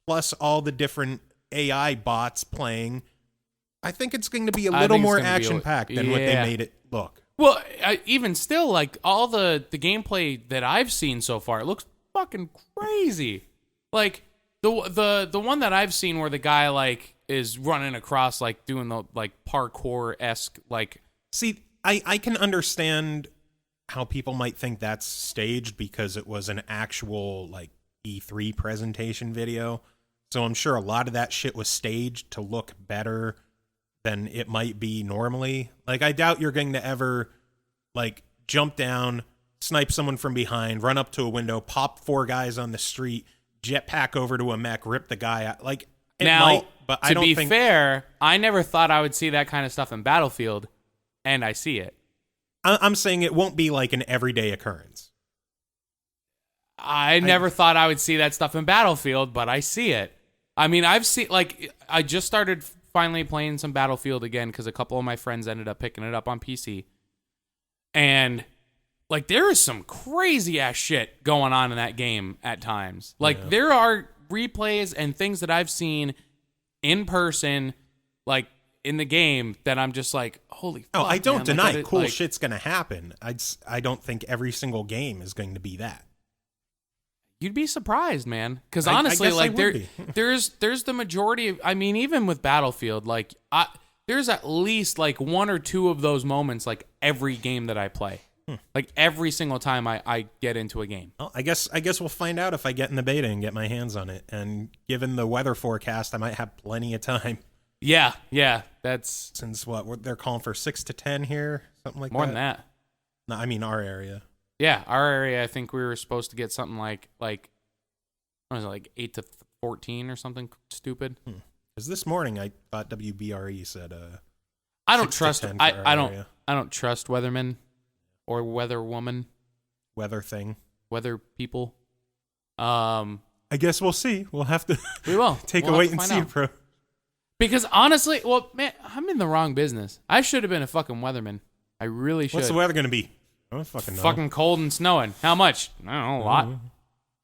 plus all the different AI bots playing, I think it's going to be a little more action-packed than what they made it look. Well, even still, like all the gameplay that I've seen so far, it looks fucking crazy. Like the one that I've seen where the guy like is running across, like doing the like parkour-esque, like. See, I can understand how people might think that's staged because it was an actual like E3 presentation video. So I'm sure a lot of that shit was staged to look better than it might be normally. Like, I doubt you're going to ever, like, jump down, snipe someone from behind, run up to a window, pop 4 guys on the street, jetpack over to a mech, rip the guy out. Like, it might, but I don't think... To be fair, I never thought I would see that kind of stuff in Battlefield, and I see it. I'm saying it won't be, like, an everyday occurrence. I never thought I would see that stuff in Battlefield, but I see it. I mean, I've seen, like, I just started finally playing some Battlefield again because a couple of my friends ended up picking it up on PC. And, like, there is some crazy-ass shit going on in that game at times. Like, there are replays and things that I've seen in person like in the game that I'm just like, holy fuck, I don't man. deny Like, cool shit's going to happen. I don't think every single game is going to be that. You'd be surprised, man. Because I honestly, guess I like would be. there's the majority of, I mean, even with Battlefield, like there's at least like one or two of those moments like every game that I play. Like every single time I get into a game. Well, I guess we'll find out if I get in the beta and get my hands on it. And given the weather forecast, I might have plenty of time. Yeah, that's Since they're calling for 6 to 10 here, something like more that. than that. No, I mean our area. Yeah, our area, I think we were supposed to get something like what was it, like 8 to 14 or something stupid. Because this morning I thought WBRE said I don't 6 to trust 10 for our area. I don't trust weathermen or weather woman, Weather thing. weather people. I guess we'll see. We'll have to We will take We'll a have wait to and find see out. approach. Because honestly, well, man, I'm in the wrong business. I should have been a fucking weatherman. I really should. What's the weather going to be? I don't fucking know. Fucking cold and snowing. How much? I don't know, a lot.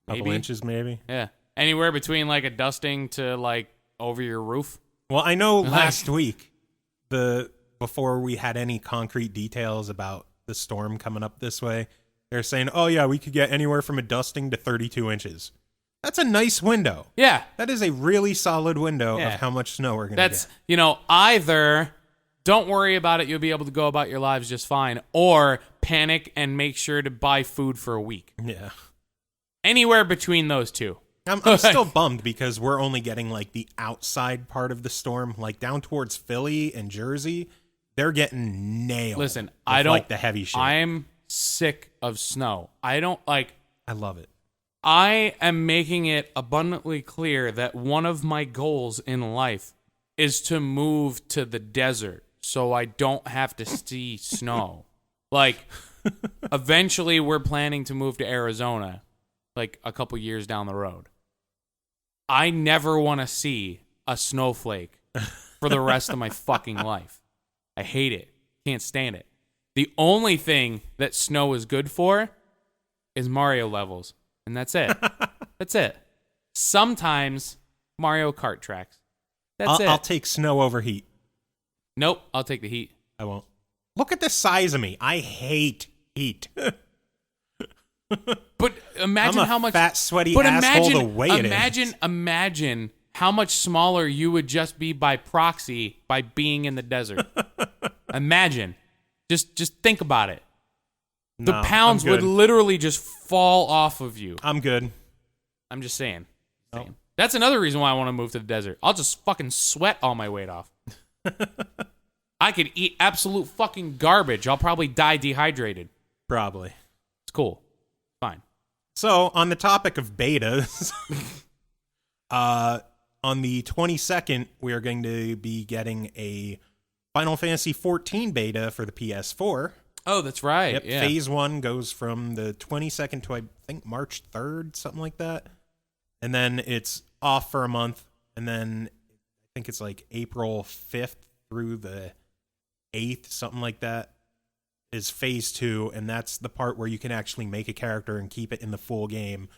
Couple Maybe. inches maybe. Yeah. Anywhere between like a dusting to like over your roof. Well, I know last week, before we had any concrete details about the storm coming up this way, they're saying, oh yeah, we could get anywhere from a dusting to 32 inches. That's a nice window. Yeah. That is a really solid window Yeah. of how much snow we're going to That's, get. Either don't worry about it, you'll be able to go about your lives just fine, or panic and make sure to buy food for a week. Yeah. Anywhere between those two. I'm still bummed because we're only getting like the outside part of the storm, like down towards Philly and Jersey. They're getting nailed. Listen, with, I don't like the heavy shit. I'm sick of snow. I love it. I am making it abundantly clear that one of my goals in life is to move to the desert so I don't have to see snow. Like, eventually we're planning to move to Arizona, like a couple years down the road. I never want to see a snowflake for the rest of my fucking life. I hate it. Can't stand it. The only thing that snow is good for is Mario levels. And that's it. That's it. Sometimes Mario Kart tracks. That's it. I'll take snow over heat. Nope. I'll take the heat. I won't. Look at the size of me. I hate heat. But imagine I'm a how much fat, sweaty but asshole imagine, the way it is. Imagine how much smaller you would just be by proxy by being in the desert. Imagine. Just think about it. The No, pounds I'm would good. literally just fall off of you. I'm good. I'm just saying. Nope. That's another reason why I want to move to the desert. I'll just fucking sweat all my weight off. I could eat absolute fucking garbage. I'll probably die dehydrated. Probably. It's cool. Fine. So, on the topic of betas, on the 22nd, we are going to be getting a Final Fantasy XIV beta for the PS4. Oh, that's right. Yep, Yeah. Phase 1 goes from the 22nd to, I think, March 3rd, something like that. And then it's off for a month. And then I think it's like April 5th through the 8th, something like that, is Phase 2. And that's the part where you can actually make a character and keep it in the full game.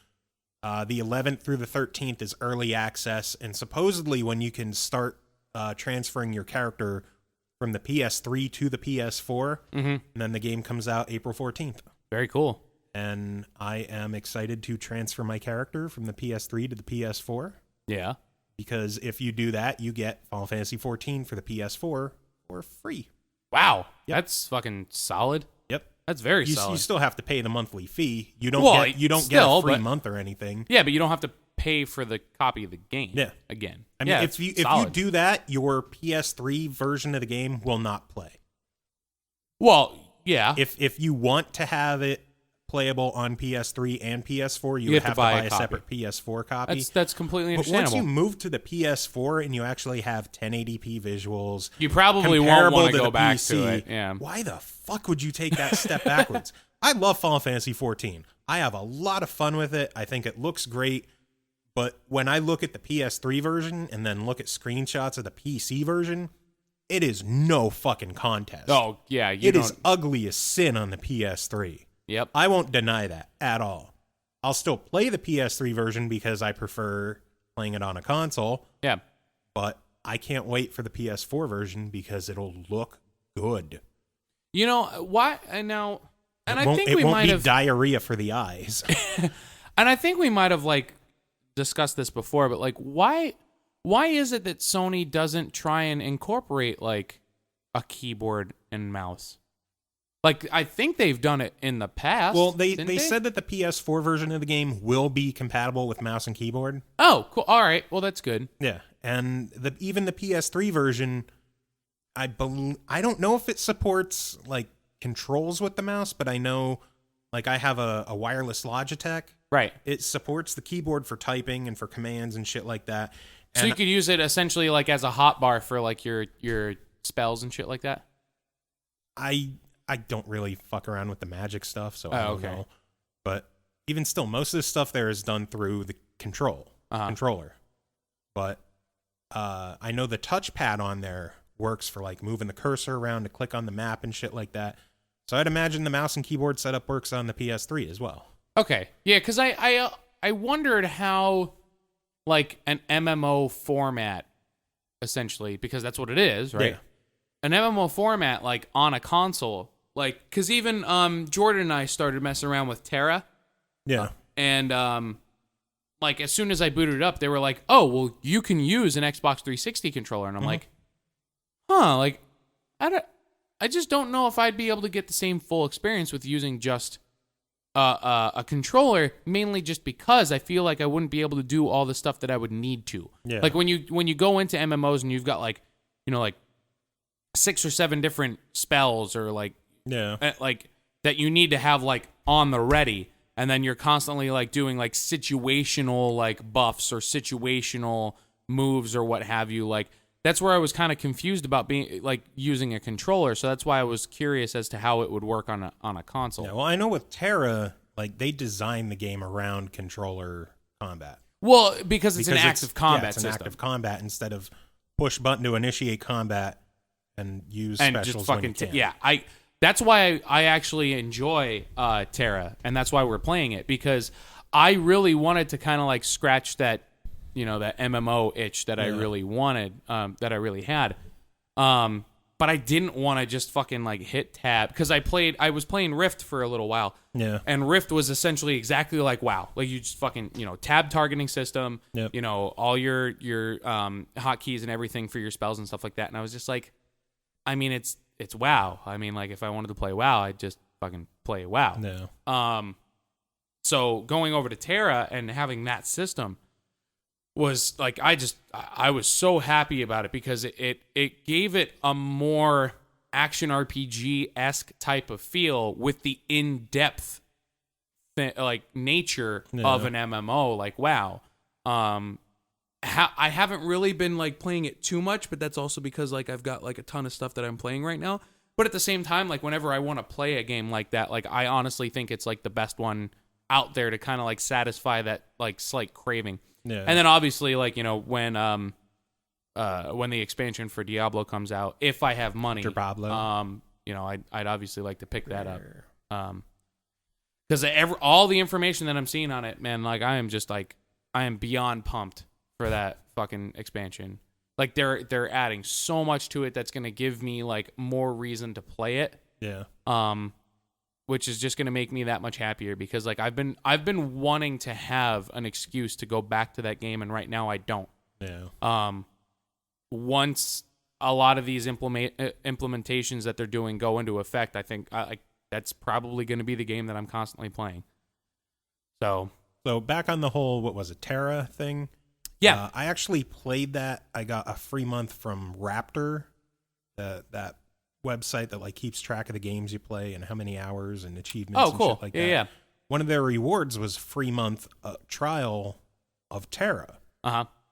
The 11th through the 13th is early access. And supposedly when you can start transferring your character from the PS3 to the PS4, and then the game comes out April 14th. Very cool. And I am excited to transfer my character from the PS3 to the PS4, Yeah. because if you do that, you get Final Fantasy XIV for the PS4 for free. Wow. Yep. That's fucking solid. Yep. That's very You solid. still have to pay the monthly fee. You don't Well, get get still, a free but- month or anything. Yeah, but you don't have to pay for the copy of the game. Yeah. Again. I mean, yeah, if you solid. do that, your PS3 version of the game will not play. Well, yeah. If you want to have it playable on PS3 and PS4, you would have to buy a copy. separate PS4 copy. That's completely But understandable. once you move to the PS4 and you actually have 1080p visuals, You probably won't comparable want to to go the back PC, to it. Yeah. why the fuck would you take that step backwards? I love Final Fantasy XIV. I have a lot of fun with it. I think it looks great. But when I look at the PS3 version and then look at screenshots of the PC version, it is no fucking contest. Oh, yeah. It is ugly as sin on the PS3. Yep. I won't deny that at all. I'll still play the PS3 version because I prefer playing it on a console, Yeah. but I can't wait for the PS4 version because it'll look good. You know why? And now, and It I won't, think it we won't might be have diarrhea for the eyes. And I think we might have like discussed this before, but like why is it that Sony doesn't try and incorporate like a keyboard and mouse? Like I think they've done it in the past. Well, they said that the PS4 version of the game will be compatible with mouse and keyboard. Oh, cool. All right. Well, that's good. Yeah, and even the PS3 version, I don't know if it supports like controls with the mouse, but I know like I have a wireless Logitech. Right. It supports the keyboard for typing and for commands and shit like that. So you could use it essentially like as a hotbar for like your spells and shit like that? I don't really fuck around with the magic stuff, so I don't know. But even still, most of the stuff there is done through the controller. But I know the touchpad on there works for like moving the cursor around to click on the map and shit like that. So I'd imagine the mouse and keyboard setup works on the PS3 as well. Okay. Yeah, because I wondered how like an MMO format, essentially, because that's what it is, right? Yeah. An MMO format like on a console, like because even Jordan and I started messing around with Terra. Yeah. And like as soon as I booted it up, they were like, "Oh, well, you can use an Xbox 360 controller," and I'm like, "Huh?" Like, I just don't know if I'd be able to get the same full experience with using just a controller, mainly just because I feel like I wouldn't be able to do all the stuff that I would need to. Yeah. Like when you go into MMOs and you've got like, you know, like 6 or 7 different spells or like like that you need to have like on the ready, and then you're constantly like doing like situational like buffs or situational moves or what have you. Like that's where I was kind of confused about being like using a controller. So that's why I was curious as to how it would work on a console. Yeah, well, I know with Terra, like they designed the game around controller combat. Well, because it's an active combat it's an system. active combat instead of push button to initiate combat and use and specials just fucking when you can. yeah. That's why I actually enjoy Terra, and that's why we're playing it, because I really wanted to kind of like scratch that, you know, that MMO itch that I really wanted, that I really had. But I didn't want to just fucking like hit tab, because I was playing Rift for a little while. Yeah. And Rift was essentially exactly like WoW. Like you just fucking, you know, tab targeting system, you know, all your hotkeys and everything for your spells and stuff like that. And I was just like, I mean, it's WoW. I mean, like if I wanted to play WoW, I'd just fucking play WoW. No. So going over to Terra and having that system was like, I was so happy about it, because it gave it a more action RPG-esque type of feel with the in-depth like nature of an MMO like WoW. I haven't really been like playing it too much, but that's also because like I've got like a ton of stuff that I'm playing right now. But at the same time, like whenever I want to play a game like that, like I honestly think it's like the best one out there to kind of like satisfy that like slight craving. Yeah. And then obviously, like, you know, when the expansion for Diablo comes out, if I have money, you know, I'd obviously like to pick that up. Because all the information that I'm seeing on it, man, like I am beyond pumped for that fucking expansion. Like they're adding so much to it that's gonna give me like more reason to play it. Yeah. Which is just gonna make me that much happier, because like I've been wanting to have an excuse to go back to that game, and right now I don't. Yeah. Once a lot of these implementations that they're doing go into effect, I think that's probably going to be the game that I'm constantly playing. So back on the whole, what was it, Terra thing? Yeah. I actually played that. I got a free month from Raptor, that website that like keeps track of the games you play and how many hours and achievements and shit like that. Yeah. One of their rewards was free month trial of Terra.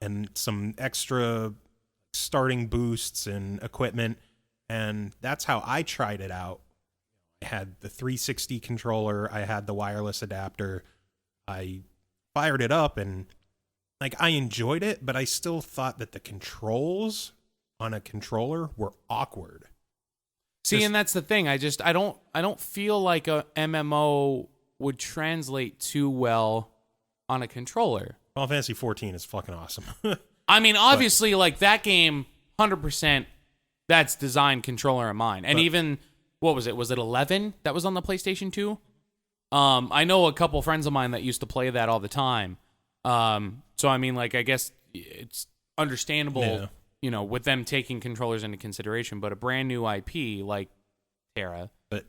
And some extra starting boosts and equipment, and that's how I tried it out. I had the 360 controller, I had the wireless adapter, I fired it up, and like I enjoyed it, but I still thought that the controls on a controller were awkward. See, and that's the thing. I don't feel like a MMO would translate too well on a controller. Final Fantasy 14 is fucking awesome. I mean, obviously, like that game, 100%. That's design, controller, and mine. And even what was it? Was it 11 that was on the PlayStation 2? I know a couple friends of mine that used to play that all the time. So I mean, like, I guess it's understandable, you know, with them taking controllers into consideration. But a brand new IP like Terra. But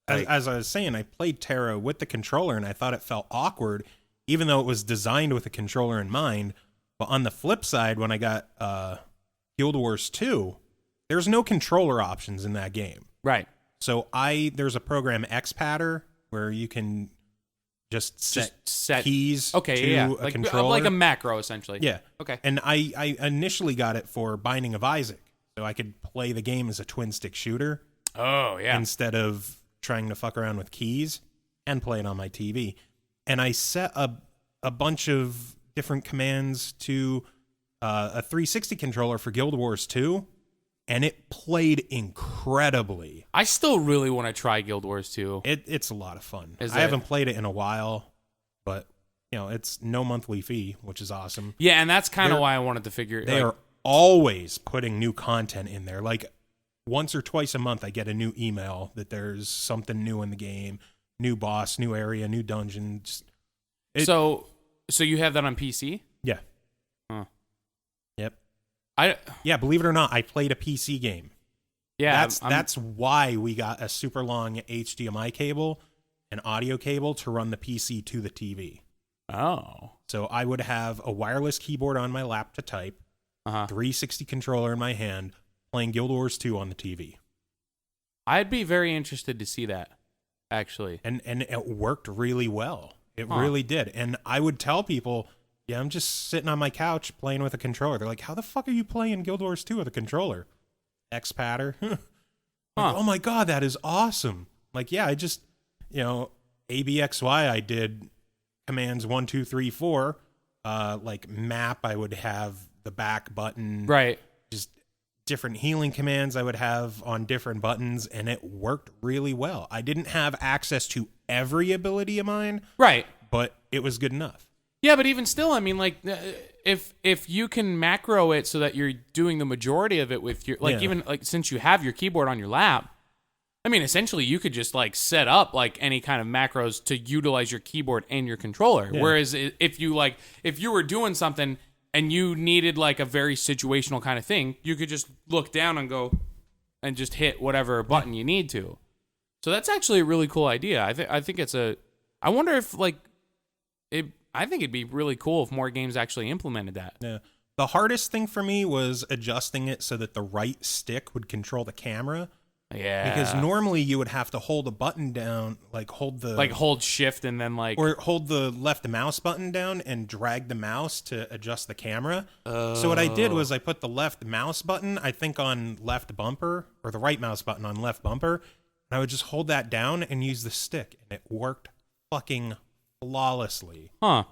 as I was saying, I played Terra with the controller, and I thought it felt awkward, even though it was designed with a controller in mind. But on the flip side, when I got Guild Wars 2, there's no controller options in that game. Right. So there's a program XPatter where you can just set keys to a controller. Like a macro, essentially. Yeah. Okay. And I initially got it for Binding of Isaac, so I could play the game as a twin-stick shooter. Oh, yeah. Instead of trying to fuck around with keys and play it on my TV. And I set a bunch of different commands to a 360 controller for Guild Wars 2, and it played incredibly. I still really want to try Guild Wars 2. It's a lot of fun. I haven't played it in a while, but you know, it's no monthly fee, which is awesome. Yeah, and that's kind of why I wanted to figure. They are always putting new content in there. Like once or twice a month, I get a new email that there's something new in the game, new boss, new area, new dungeon. So you have that on PC? Yeah. Huh. Yep. Yeah, believe it or not, I played a PC game. Yeah, that's why we got a super long HDMI cable, an audio cable to run the PC to the TV. Oh. So I would have a wireless keyboard on my lap to type, 360 controller in my hand, playing Guild Wars 2 on the TV. I'd be very interested to see that, actually. And it worked really well. It really did. And I would tell people, yeah, I'm just sitting on my couch playing with a controller. They're like, how the fuck are you playing Guild Wars 2 with a controller? XPatter. Like, oh my God, that is awesome. Like, yeah, I just, ABXY, I did commands 1, 2, 3, 4. Like map, I would have the back button. Right. Just different healing commands I would have on different buttons, and it worked really well. I didn't have access to every ability of mine. Right. But it was good enough. Yeah, but even still, I mean, like, if you can macro it so that you're doing the majority of it with your, like, even, like, since you have your keyboard on your lap, I mean, essentially, you could just, like, set up, like, any kind of macros to utilize your keyboard and your controller. Yeah. Whereas if you were doing something and you needed, like, a very situational kind of thing, you could just look down and go and just hit whatever button you need to. So that's actually a really cool idea. I think it's I wonder if, like, I think it'd be really cool if more games actually implemented that. Yeah. The hardest thing for me was adjusting it so that the right stick would control the camera. Yeah. Because normally you would have to hold a button down, hold shift and then or hold the left mouse button down and drag the mouse to adjust the camera. So what I did was I put the left mouse button, I think, on left bumper, or the right mouse button on left bumper, and I would just hold that down and use the stick, and it worked fucking flawlessly. Huh.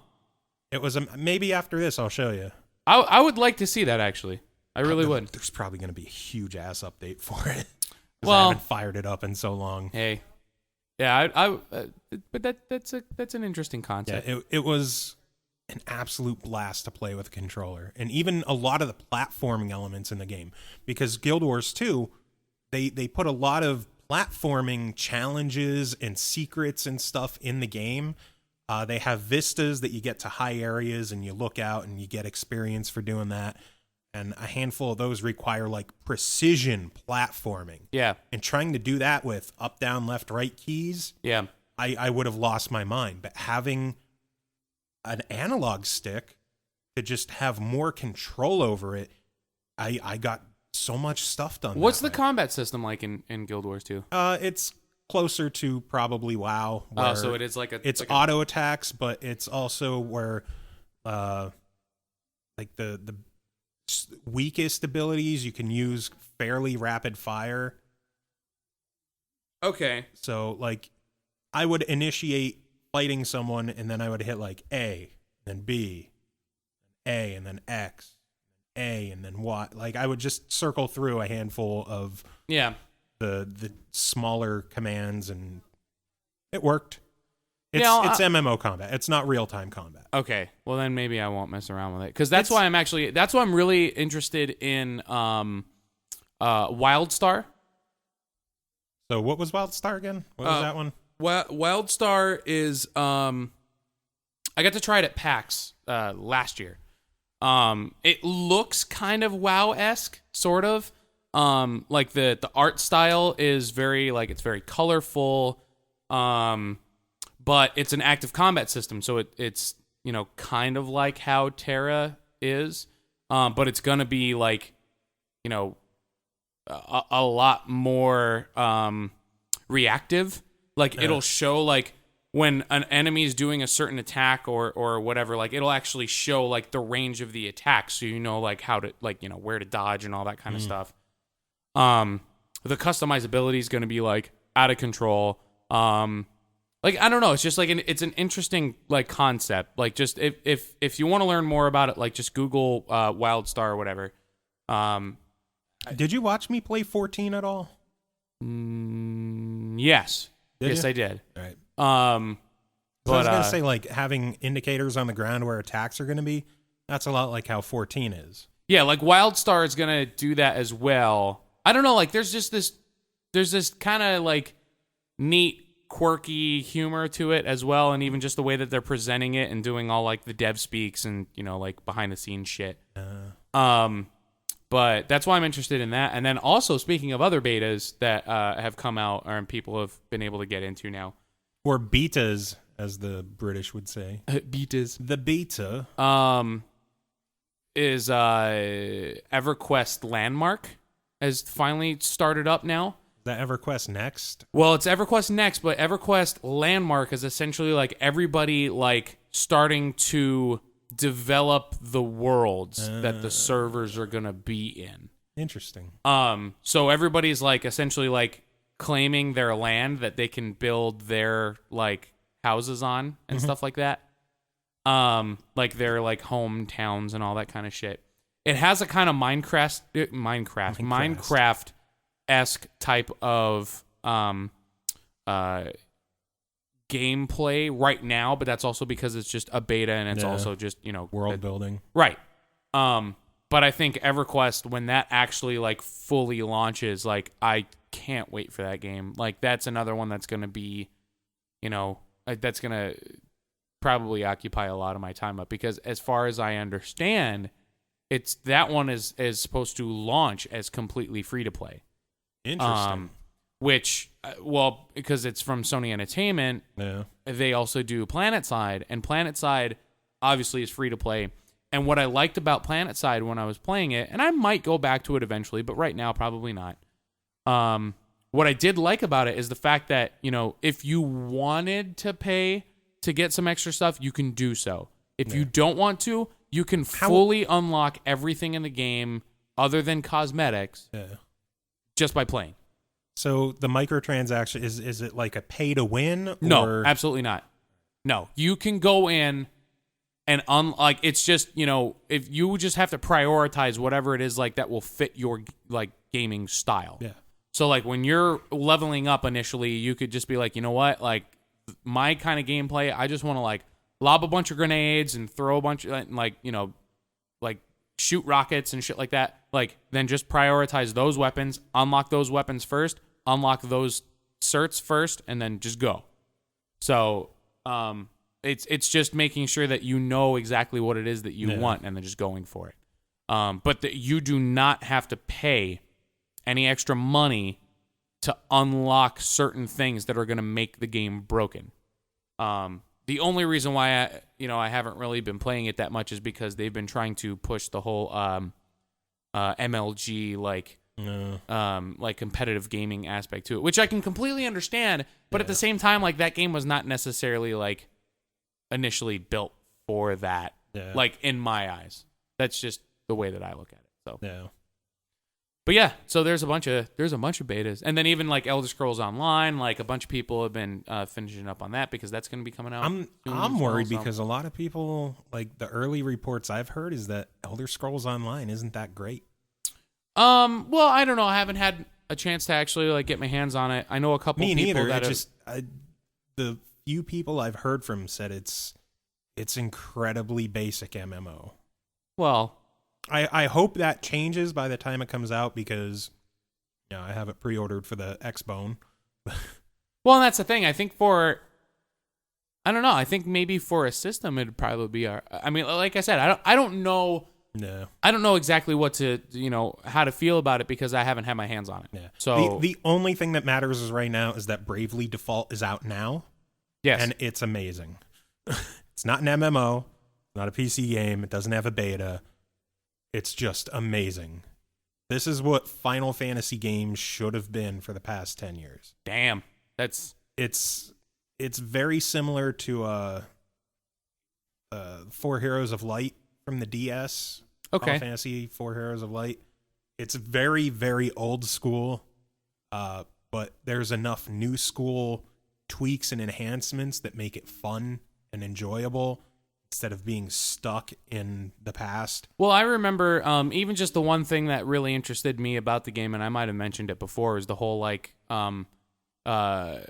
It was maybe after this I'll show you. I would like to see that, actually. I really would. There's probably going to be a huge ass update for it. Well, I haven't fired it up in so long. Hey, yeah, but that's an interesting concept. Yeah, it was an absolute blast to play with a controller, and even a lot of the platforming elements in the game. Because Guild Wars 2, they put a lot of platforming challenges and secrets and stuff in the game. They have vistas that you get to high areas and you look out and you get experience for doing that. And a handful of those require like precision platforming. Yeah. And trying to do that with up, down, left, right keys. Yeah. I would have lost my mind. But having an analog stick to just have more control over it, I got so much stuff done. What's the combat system like in Guild Wars 2? It's closer to probably WoW. Oh, so it is it's like auto attacks, but it's also where like the weakest abilities you can use fairly rapid fire. Okay. So like I would initiate fighting someone and then I would hit like A, then B, A, and then X, A, and then Y. Like I would just circle through a handful of the smaller commands, and it worked. It's Yeah, it's MMO combat. It's not real time combat. Okay, well then maybe I won't mess around with it because that's why I'm really interested in WildStar. So what was WildStar again? What was that one? WildStar is I got to try it at PAX last year. It looks kind of WoW-esque, sort of. Like the art style is very it's very colorful. But it's an active combat system, so it's kind of like how Terra is. But it's gonna be a lot more reactive. It'll show when an enemy is doing a certain attack or whatever, it'll actually show the range of the attack, so how to where to dodge and all that kind of stuff. The customizability is going to be out of control. I don't know, it's just it's an interesting concept. Just if you want to learn more about it, just Google WildStar or whatever. Did you watch me play 14 at all? Yes. Yes, I did. All right. But I was going to say, having indicators on the ground where attacks are going to be, that's a lot like how 14 is. Yeah, WildStar is going to do that as well. I don't know, there's this kind of, neat, quirky humor to it as well, and even just the way that they're presenting it and doing all, the dev speaks and, behind-the-scenes shit. But that's why I'm interested in that. And then also, speaking of other betas that have come out or people have been able to get into now. Or betas, as the British would say. Betas. The beta. Is EverQuest Landmark has finally started up now. Is that EverQuest Next? Well, it's EverQuest Next, but EverQuest Landmark is essentially everybody starting to develop the worlds that the servers are going to be in. Interesting. So everybody's essentially claiming their land that they can build their houses on and stuff like that. Their hometowns and all that kind of shit. It has a kind of Minecraft-esque type of gameplay right now, but that's also because it's just a beta and it's also just world building, right? But I think EverQuest, when that actually fully launches, I can't wait for that game. That's another one that's gonna be, that's gonna probably occupy a lot of my time up, because as far as I understand, that one is supposed to launch as completely free to play. Interesting. Which, because it's from Sony Entertainment, they also do PlanetSide, and PlanetSide obviously is free to play. And what I liked about PlanetSide when I was playing it, and I might go back to it eventually, but right now probably not. What I did like about it is the fact that, if you wanted to pay to get some extra stuff, you can do so. If you don't want to, you can fully unlock everything in the game other than cosmetics just by playing. So the microtransaction, is it a pay to win? No, absolutely not. No, you can go in and it's just, if you just have to prioritize whatever it is that will fit your gaming style. Yeah. So when you're leveling up initially, you could just be you know what? My kind of gameplay, I just want to lob a bunch of grenades and throw a bunch of shoot rockets and shit like that. Then just prioritize those weapons, unlock those weapons first, unlock those certs first, and then just go. So it's just making sure that you know exactly what it is that you want and then just going for it. But that you do not have to pay any extra money to unlock certain things that are going to make the game broken. The only reason why I haven't really been playing it that much is because they've been trying to push the whole MLG competitive gaming aspect to it, which I can completely understand. But at the same time, that game was not necessarily initially built for that. Yeah. In my eyes, that's just the way that I look at it. So yeah. But yeah, so there's a bunch of betas, and then even Elder Scrolls Online, a bunch of people have been finishing up on that because that's going to be coming out. I'm worried because a lot of people, the early reports I've heard is that Elder Scrolls Online isn't that great. Well, I don't know. I haven't had a chance to actually get my hands on it. I know a couple people neither. that the few people I've heard from said it's incredibly basic MMO. Well, I hope that changes by the time it comes out because I have it pre-ordered for the Xbone. well, and that's the thing. I think I don't know. I think maybe for a system it'd probably be I mean, like I said, I don't know. No. I don't know exactly what to how to feel about it because I haven't had my hands on it. Yeah. So the only thing that matters is right now is that Bravely Default is out now. yes, And it's amazing. It's not an MMO, not a PC game. It doesn't have a beta. It's just amazing. This is what Final Fantasy games should have been for the past 10 years. damn, It's very similar to Four Heroes of Light from the DS. Okay. Final Fantasy Four Heroes of Light. It's very, very old school, but there's enough new school tweaks and enhancements that make it fun and enjoyable instead of being stuck in the past. Well, I remember even just the one thing that really interested me about the game, and I might have mentioned it before, is the whole like the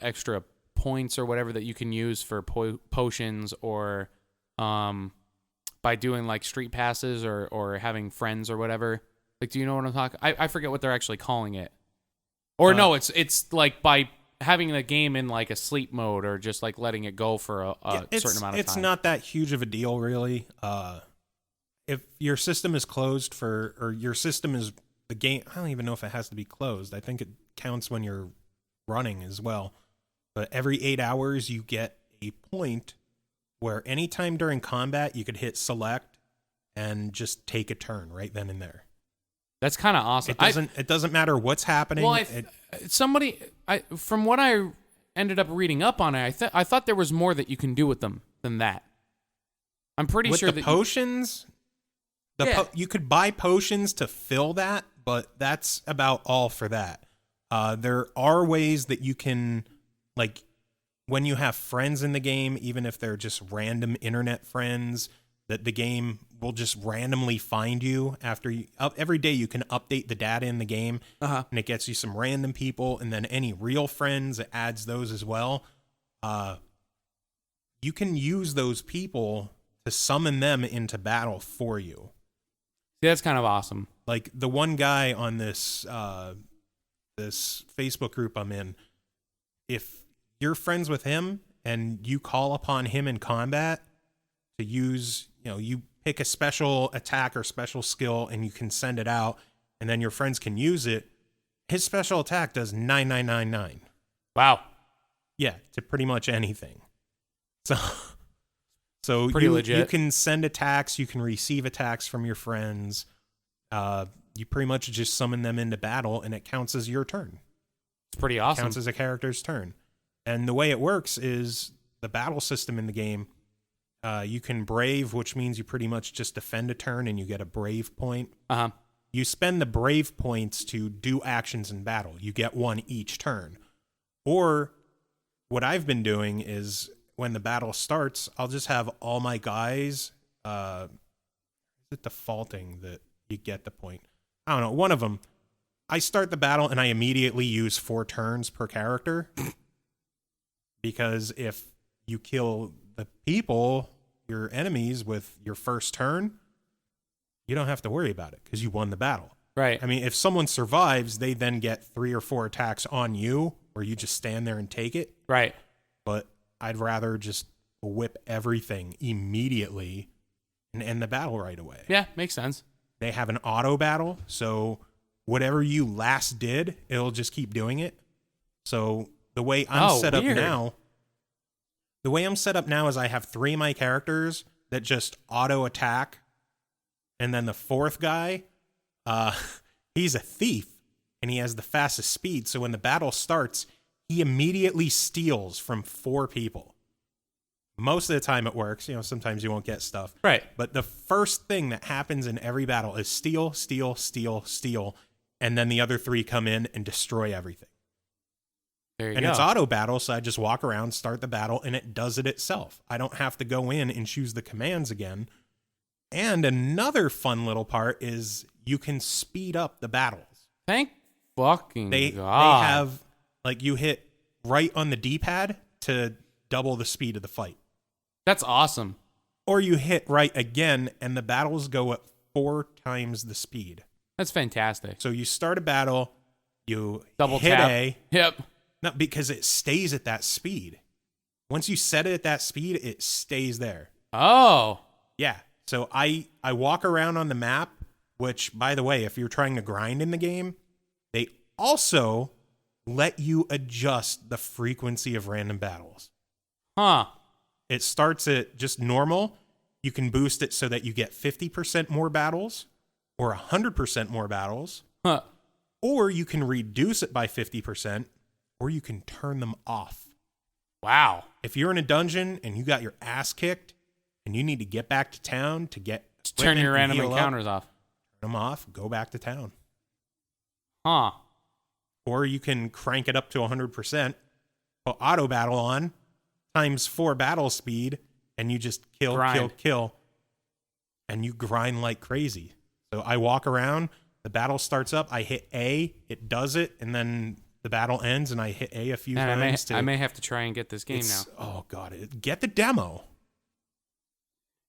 extra points or whatever that you can use for potions or by doing like street passes or having friends or whatever. Like, do you know what I'm talking? I forget what they're actually calling it. Or no, it's like by having the game in like a sleep mode or just like letting it go for a certain amount of time. It's not that huge of a deal, really. If your system is closed or your system is the game, I don't even know if it has to be closed. I think it counts when you're running as well. But every 8 hours, you get a point where anytime during combat, you could hit select and just take a turn right then and there. That's kind of awesome. It doesn't matter what's happening. Well, from what I ended up reading up on it, I thought there was more that you can do with them than that. I'm pretty sure the potions. You could buy potions to fill that, but that's about all for that. There are ways that you can, like, when you have friends in the game, even if they're just random internet friends, that the game will just randomly find you after every day you can update the data in the game, and it gets you some random people, and then any real friends, it adds those as well. You can use those people to summon them into battle for you. See, that's kind of awesome. Like the one guy on this this Facebook group I'm in, if you're friends with him and you call upon him in combat to use, you pick a special attack or special skill and you can send it out and then your friends can use it, his special attack does 9999. Wow. Yeah, to pretty much anything. So pretty legit. You can send attacks, you can receive attacks from your friends. You pretty much just summon them into battle and it counts as your turn. It's pretty awesome. It counts as a character's turn. And the way it works is the battle system in the game, you can brave, which means you pretty much just defend a turn and you get a brave point. You spend the brave points to do actions in battle. You get one each turn. Or what I've been doing is when the battle starts, I'll just have all my guys, is it defaulting that you get the point? I don't know. One of them, I start the battle and I immediately use 4 turns per character. Because if you kill the people, your enemies, with your first turn, you don't have to worry about it because you won the battle. Right. I mean, if someone survives, they then get 3 or 4 attacks on you, or you just stand there and take it. Right. But I'd rather just whip everything immediately and end the battle right away. Yeah, makes sense. They have an auto battle, so whatever you last did, it'll just keep doing it. So the way I'm set up now, is I have 3 of my characters that just auto attack, and then the 4th guy, he's a thief and he has the fastest speed. So when the battle starts, he immediately steals from 4 people. Most of the time it works. Sometimes you won't get stuff. Right. But the first thing that happens in every battle is steal, steal, steal, steal, and then the other 3 come in and destroy everything. There you and go. it's auto battle, so I just walk around, start the battle, and it does it itself. I don't have to go in and choose the commands again. And another fun little part is you can speed up the battles. Thank fucking They God. have, like, you hit right on the D-pad to double the speed of the fight. That's awesome. Or you hit right again, and the battles go at 4 times the speed. That's fantastic. So you start a battle, you Double hit tap. A. Yep. No, because it stays at that speed. Once you set it at that speed, it stays there. Oh. Yeah. So I walk around on the map, which, by the way, if you're trying to grind in the game, they also let you adjust the frequency of random battles. Huh. It starts at just normal. You can boost it so that you get 50% more battles or 100% more battles. Huh. Or you can reduce it by 50% or you can turn them off. Wow. If you're in a dungeon and you got your ass kicked and you need to get back to town to get Turn your equipment and random heal up, encounters off. turn them off, go back to town. Huh. Or you can crank it up to 100%, put auto battle on, times 4 battle speed, and you just kill, and you grind like crazy. So I walk around, the battle starts up, I hit A, it does it, and then the battle ends, and I hit A a few times. I may have to try and get this game now. Oh, God. Get the demo.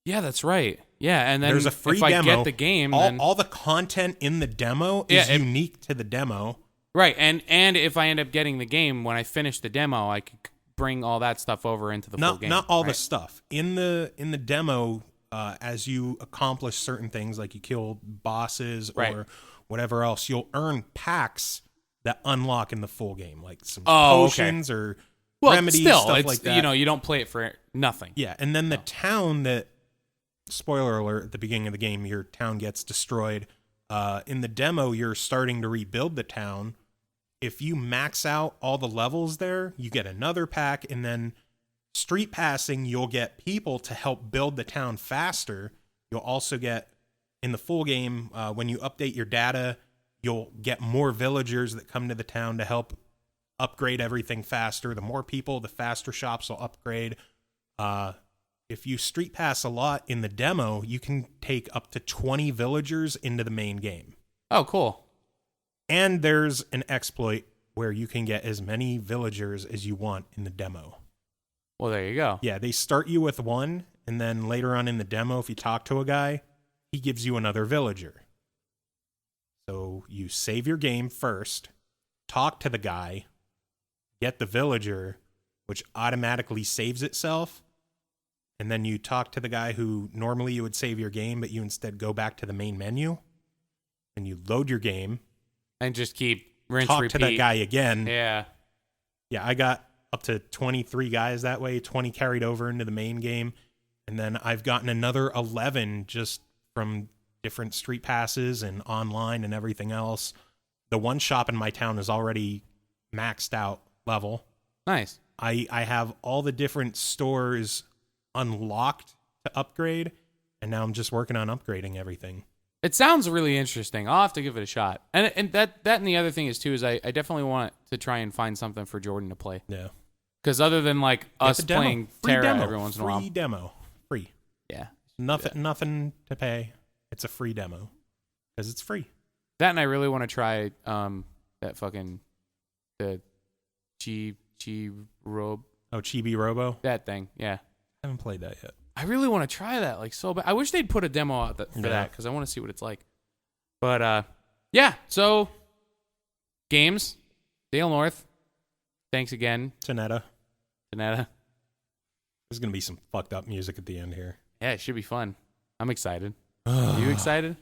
Yeah, that's right. Yeah, and then There's a free if demo. I get the game, then... all the content in the demo is unique to the demo. Right, and if I end up getting the game, when I finish the demo, I could bring all that stuff over into the full game. Not all right? the stuff. In the demo, as you accomplish certain things, like you kill bosses or whatever else, you'll earn packs that unlock in the full game, like some potions or remedies, stuff like that. You don't play it for nothing. Yeah, and then the town that, spoiler alert, at the beginning of the game, your town gets destroyed. In the demo, you're starting to rebuild the town. If you max out all the levels there, you get another pack, and then street passing, you'll get people to help build the town faster. You'll also get, in the full game, when you update your data, you'll get more villagers that come to the town to help upgrade everything faster. The more people, the faster shops will upgrade. If you street pass a lot in the demo, you can take up to 20 villagers into the main game. Oh, cool. And there's an exploit where you can get as many villagers as you want in the demo. Well, there you go. Yeah, they start you with one, and then later on in the demo, if you talk to a guy, he gives you another villager. So you save your game first, talk to the guy, get the villager, which automatically saves itself, and then you talk to the guy who normally you would save your game, but you instead go back to the main menu, and you load your game. And just keep rinse, talk repeat. to that guy again. Yeah. Yeah, I got up to 23 guys that way, 20 carried over into the main game, and then I've gotten another 11 just from different street passes and online and everything else. The one shop in my town is already maxed out level. Nice. I have all the different stores unlocked to upgrade, and now I'm just working on upgrading everything. It sounds really interesting. I'll have to give it a shot. And that and the other thing is too is I definitely want to try and find something for Jordan to play. Yeah. Because other than like us playing Terra every once in a while. Free demo. Free. Yeah. Nothing to pay. It's a free demo. Because it's free. That and I really want to try that fucking the Chibi Robo. Oh, Chibi Robo? That thing, yeah. I haven't played that yet. I really want to try that like so bad. I wish they'd put a demo out for that because I want to see what it's like. But yeah, so games, Dale North. Thanks again, Tonetta. Tonetta. There's gonna be some fucked up music at the end here. Yeah, it should be fun. I'm excited. Are you excited?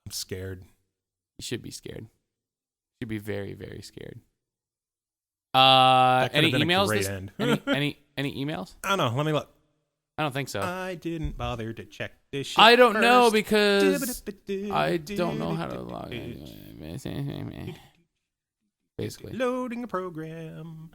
I'm scared. You should be scared. You should be very, very scared. That could Any have been emails? a great end. Any emails? I don't know. Let me look. I don't think so. I didn't bother to check this shit I don't first. know because I don't know how to log in. Basically. Loading a program.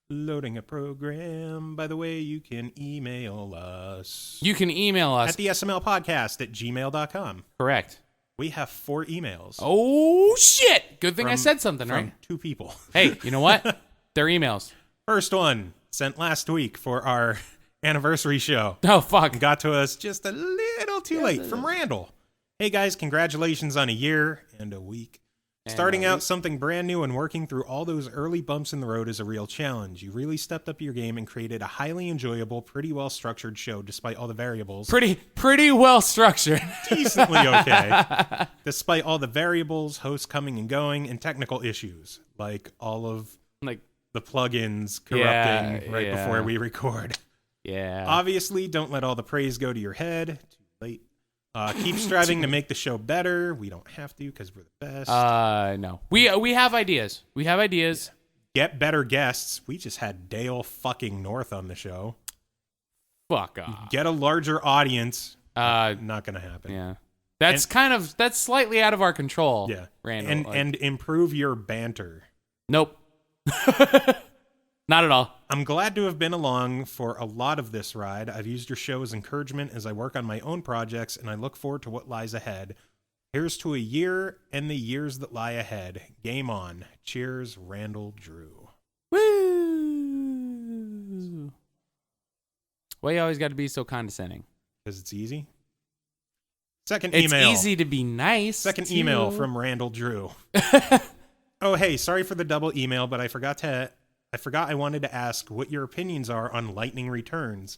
By the way, you can email us. You can email us at the SML podcast at gmail.com. Correct. We have 4 emails. Oh, shit. Good thing I said something, right? From 2 people. Hey, you know what? They're emails. First one sent last week for our anniversary show. Oh, fuck. Got to us just a little too late from Randall. Hey, guys, congratulations on a year and a week. Starting out something brand new and working through all those early bumps in the road is a real challenge. You really stepped up your game and created a highly enjoyable, pretty well-structured show despite all the variables. Pretty well structured. Decently okay. Despite all the variables, hosts coming and going, and technical issues, like all of Like the plugins corrupting before we record. Yeah. Obviously, don't let all the praise go to your head. Too late. Keep striving to make the show better. We don't have to because we're the best. No. We have ideas. We have ideas. Get better guests. We just had Dale fucking North on the show. Fuck off. Get a larger audience. Not gonna happen. Yeah. That's slightly out of our control. Yeah. Randall. And improve your banter. Nope. Not at all. I'm glad to have been along for a lot of this ride. I've used your show as encouragement as I work on my own projects, and I look forward to what lies ahead. Here's to a year and the years that lie ahead. Game on. Cheers, Randall Drew. Woo! Why you always got to be so condescending? Because it's easy. Second It's email. easy to be nice. Second too. email from Randall Drew. Oh, hey, sorry for the double email, but I forgot I wanted to ask what your opinions are on Lightning Returns.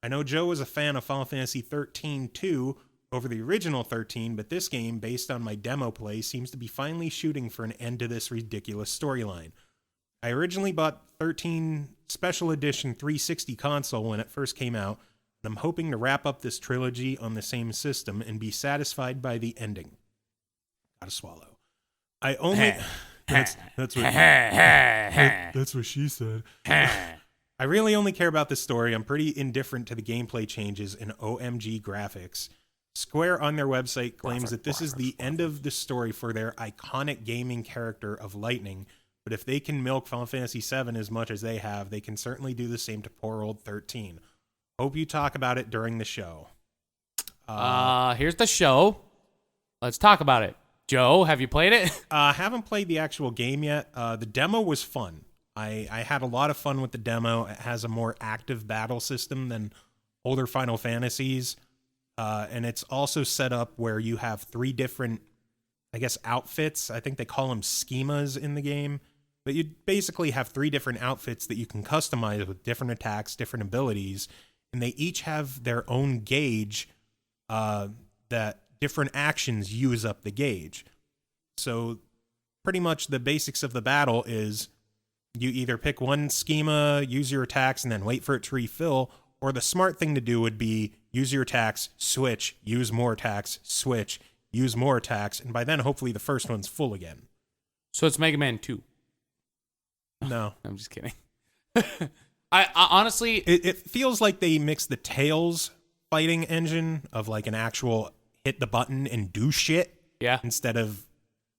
I know Joe was a fan of Final Fantasy 13 too over the original 13, but this game, based on my demo play, seems to be finally shooting for an end to this ridiculous storyline. I originally bought 13 Special Edition 360 console when it first came out, and I'm hoping to wrap up this trilogy on the same system and be satisfied by the ending. Gotta swallow. I only... That's what she said. I really only care about this story. I'm pretty indifferent to the gameplay changes and OMG graphics. Square on their website claims that this is the end of the story for their iconic gaming character of Lightning, but if they can milk Final Fantasy VII as much as they have, they can certainly do the same to poor old 13. Hope you talk about it during the show. Here's the show. Let's talk about it. Joe, have you played it? Haven't played the actual game yet. The demo was fun. I had a lot of fun with the demo. It has a more active battle system than older Final Fantasies. And it's also set up where you have 3 different, I guess, outfits. I think they call them schemas in the game. But you basically have 3 different outfits that you can customize with different attacks, different abilities. And they each have their own gauge that different actions use up the gauge. So pretty much the basics of the battle is you either pick one schema, use your attacks, and then wait for it to refill, or the smart thing to do would be use your attacks, switch, use more attacks, switch, use more attacks, and by then hopefully the first one's full again. So it's Mega Man 2. No. I'm just kidding. I honestly... It feels like they mixed the Tails fighting engine of like an actual hit the button and do shit instead of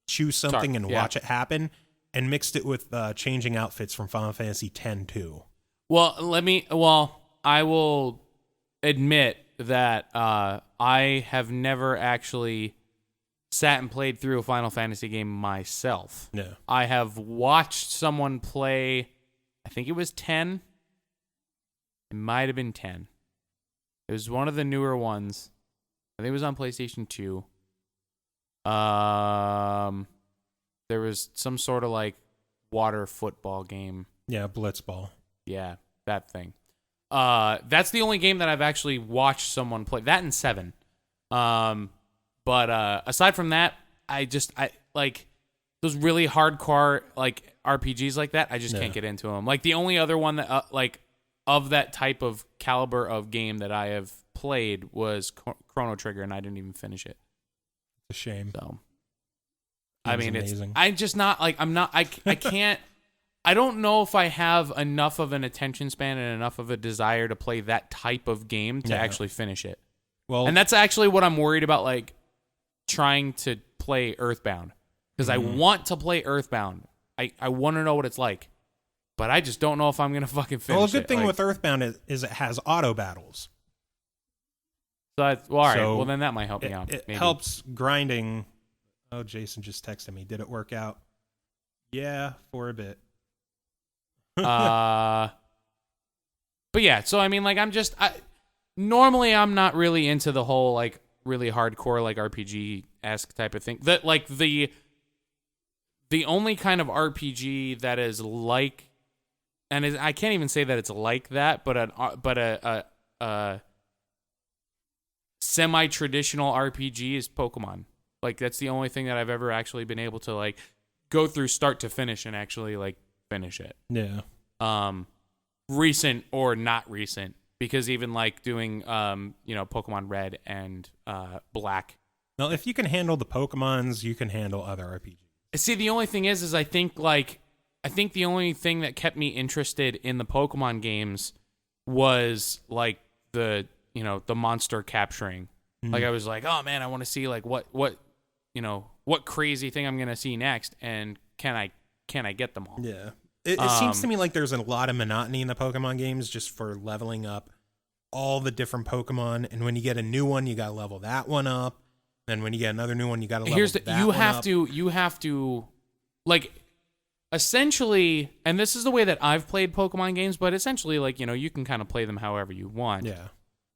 choose something and watch it happen, and mixed it with changing outfits from Final Fantasy X too. Well, I will admit that I have never actually sat and played through a Final Fantasy game myself. Yeah. I have watched someone play, I think it was 10. It might have been 10. It was one of the newer ones. I think it was on PlayStation 2. There was some sort of like water football game. Yeah, Blitzball. Yeah, that thing. That's the only game that I've actually watched someone play. That and 7. But aside from that, I like those really hardcore like RPGs like that. I just can't get into them. Like the only other one that like of that type of caliber of game that I have played was Chrono Trigger, and I didn't even finish it. It's a shame. So, I mean, amazing. I'm just not like I can't. I don't know if I have enough of an attention span and enough of a desire to play that type of game to actually finish it. Well, and that's actually what I'm worried about, like trying to play Earthbound, because I want to play Earthbound. I want to know what it's like, but I just don't know if I'm gonna fucking finish it. Well, a good thing with Earthbound is it has auto battles. So all right. Well, then that might help me out. It helps grinding. Oh, Jason just texted me. Did it work out? Yeah, for a bit. But yeah, so I mean, like, normally I'm not really into the whole like really hardcore like RPG-esque type of thing. That like the the only kind of RPG that is like, and I can't even say that it's like that, but a semi-traditional RPG is Pokemon. Like, that's the only thing that I've ever actually been able to like go through start to finish and actually like finish it. Yeah. Recent or not recent, because even like doing Pokemon Red and Black. Now, if you can handle the Pokemons, you can handle other RPGs. See, the only thing is I think the only thing that kept me interested in the Pokemon games was like the monster capturing. Mm-hmm. Like I was like, oh man, I want to see like what crazy thing I'm gonna see next, and can I get them all? Yeah, it seems to me like there's a lot of monotony in the Pokemon games just for leveling up all the different Pokemon, and when you get a new one, you gotta level that one up. Then when you get another new one, you gotta level that one up. You have to like essentially, and this is the way that I've played Pokemon games, but essentially like you can kind of play them however you want. Yeah.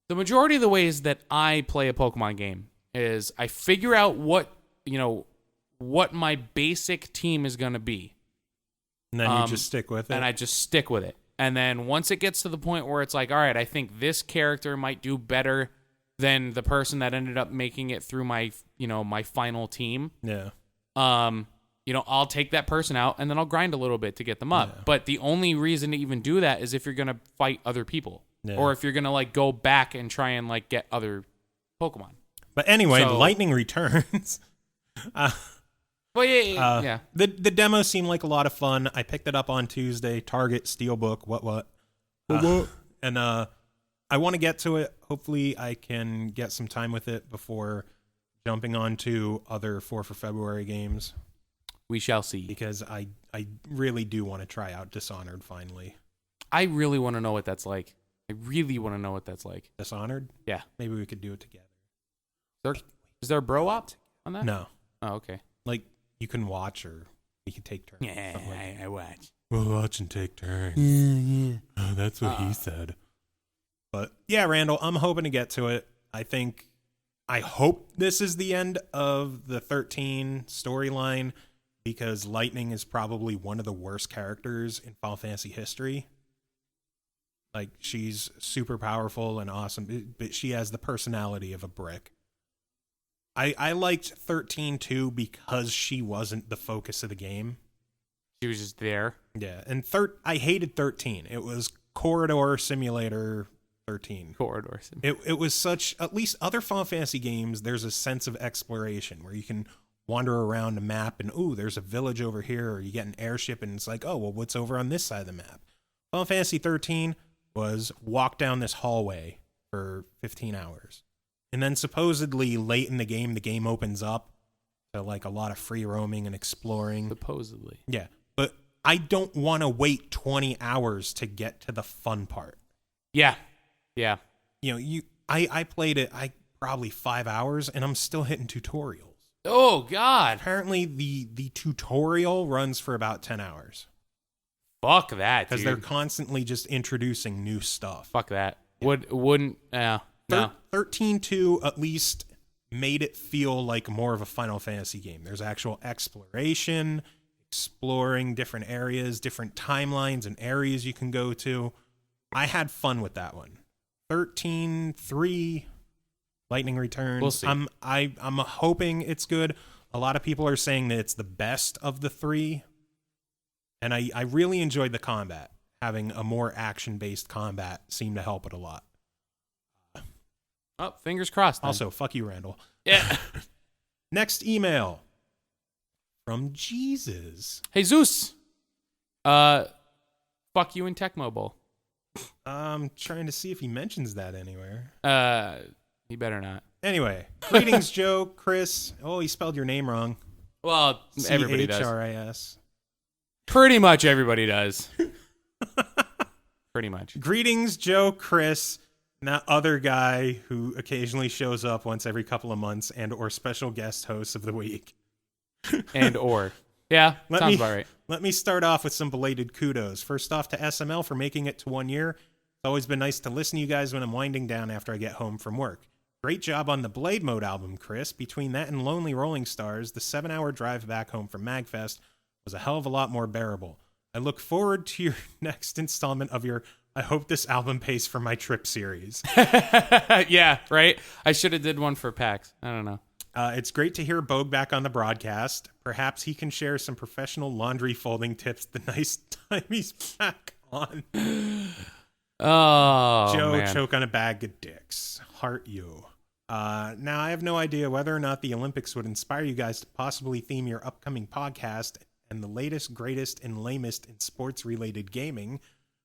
The majority of the ways that I play a Pokemon game is I figure out what my basic team is going to be. And then you just stick with it. And I just stick with it. And then once it gets to the point where it's like, all right, I think this character might do better than the person that ended up making it through my final team. Yeah. I'll take that person out and then I'll grind a little bit to get them up. Yeah. But the only reason to even do that is if you're going to fight other people. Yeah. Or if you're going to like go back and try and like get other Pokemon. But anyway, Lightning Returns. Well, yeah. The demo seemed like a lot of fun. I picked it up on Tuesday. Target, Steelbook, what. And I want to get to it. Hopefully I can get some time with it before jumping on to other 4 for February games. We shall see. Because I really do want to try out Dishonored finally. I really want to know what that's like. Dishonored? Yeah. Maybe we could do it together. Is there a bro op on that? No. Oh, okay. Like, you can watch or we can take turns. Yeah, I watch. We'll watch and take turns. Yeah. Oh, that's what he said. But, yeah, Randall, I'm hoping to get to it. I hope this is the end of the 13 storyline, because Lightning is probably one of the worst characters in Final Fantasy history. Like, she's super powerful and awesome, but she has the personality of a brick. I liked 13 too because she wasn't the focus of the game. She was just there. Yeah, and I hated 13. It was Corridor Simulator 13. Corridor Simulator. It was such, at least other Final Fantasy games, there's a sense of exploration where you can wander around a map and, ooh, there's a village over here, or you get an airship and it's like, oh, well, what's over on this side of the map? Final Fantasy 13 was walk down this hallway for 15 hours. And then supposedly late in the game opens up to like a lot of free roaming and exploring. Supposedly. Yeah. But I don't want to wait 20 hours to get to the fun part. Yeah. Yeah. I played it probably 5 hours and I'm still hitting tutorials. Oh God. Apparently the tutorial runs for about 10 hours. Fuck that, because they're constantly just introducing new stuff. Fuck that. Yeah. Wouldn't no. 13.2 at least made it feel like more of a Final Fantasy game. There's actual exploration, exploring different areas, different timelines and areas you can go to. I had fun with that one. 13.3 Lightning Returns. We'll see. I'm hoping it's good. A lot of people are saying that it's the best of the 3. And I really enjoyed the combat. Having a more action-based combat seemed to help it a lot. Oh, fingers crossed. Then. Also, fuck you, Randall. Yeah. Next email from Jesus. Hey, Zeus. Fuck you in Tecmo Bowl. I'm trying to see if he mentions that anywhere. He better not. Anyway, greetings, Joe, Chris. Oh, he spelled your name wrong. Well, everybody does. C-H-R-I-S. Pretty much everybody does. Pretty much. Greetings, Joe, Chris, and that other guy who occasionally shows up once every couple of months and or special guest hosts of the week. Yeah, sounds about right. Let me start off with some belated kudos. First off to SML for making it to 1 year. It's always been nice to listen to you guys when I'm winding down after I get home from work. Great job on the Blade Mode album, Chris. Between that and Lonely Rolling Stars, the 7-hour drive back home from MagFest was a hell of a lot more bearable. I look forward to your next installment of your I hope this album pays for my trip series. Yeah, right? I should have did one for PAX. I don't know. It's great to hear Bogue back on the broadcast. Perhaps he can share some professional laundry folding tips the nice time he's back on. Oh, Joe, man. choke on a bag of dicks. Heart you. Now, I have no idea whether or not the Olympics would inspire you guys to possibly theme your upcoming podcast and the latest, greatest, and lamest in sports-related gaming.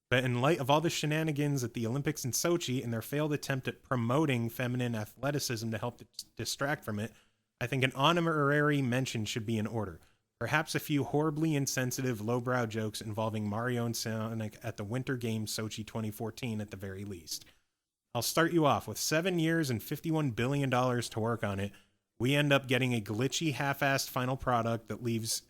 But in light of all the shenanigans at the Olympics in Sochi and their failed attempt at promoting feminine athleticism to help distract from it, I think an honorary mention should be in order. Perhaps a few horribly insensitive, lowbrow jokes involving Mario and Sonic at the Winter Games Sochi 2014 at the very least. I'll start you off. With 7 years and $51 billion to work on it, we end up getting a glitchy, half-assed final product that leaves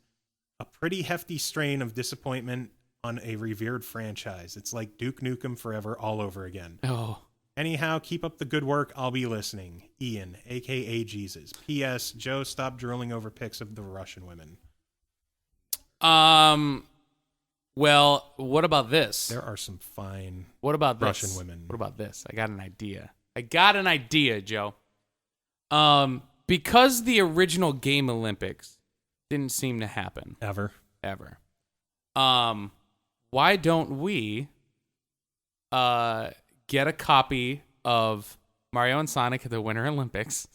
a pretty hefty strain of disappointment on a revered franchise. It's like Duke Nukem Forever all over again. Oh. Anyhow, keep up the good work. I'll be listening. Ian, a.k.a. Jesus. P.S. Joe, stop drooling over pics of the Russian women. Well, what about this? There are some fine What about this? Russian women. What about this? I got an idea, Joe. Because the original Game Olympics didn't seem to happen. Ever. Why don't we get a copy of Mario and Sonic at the Winter Olympics,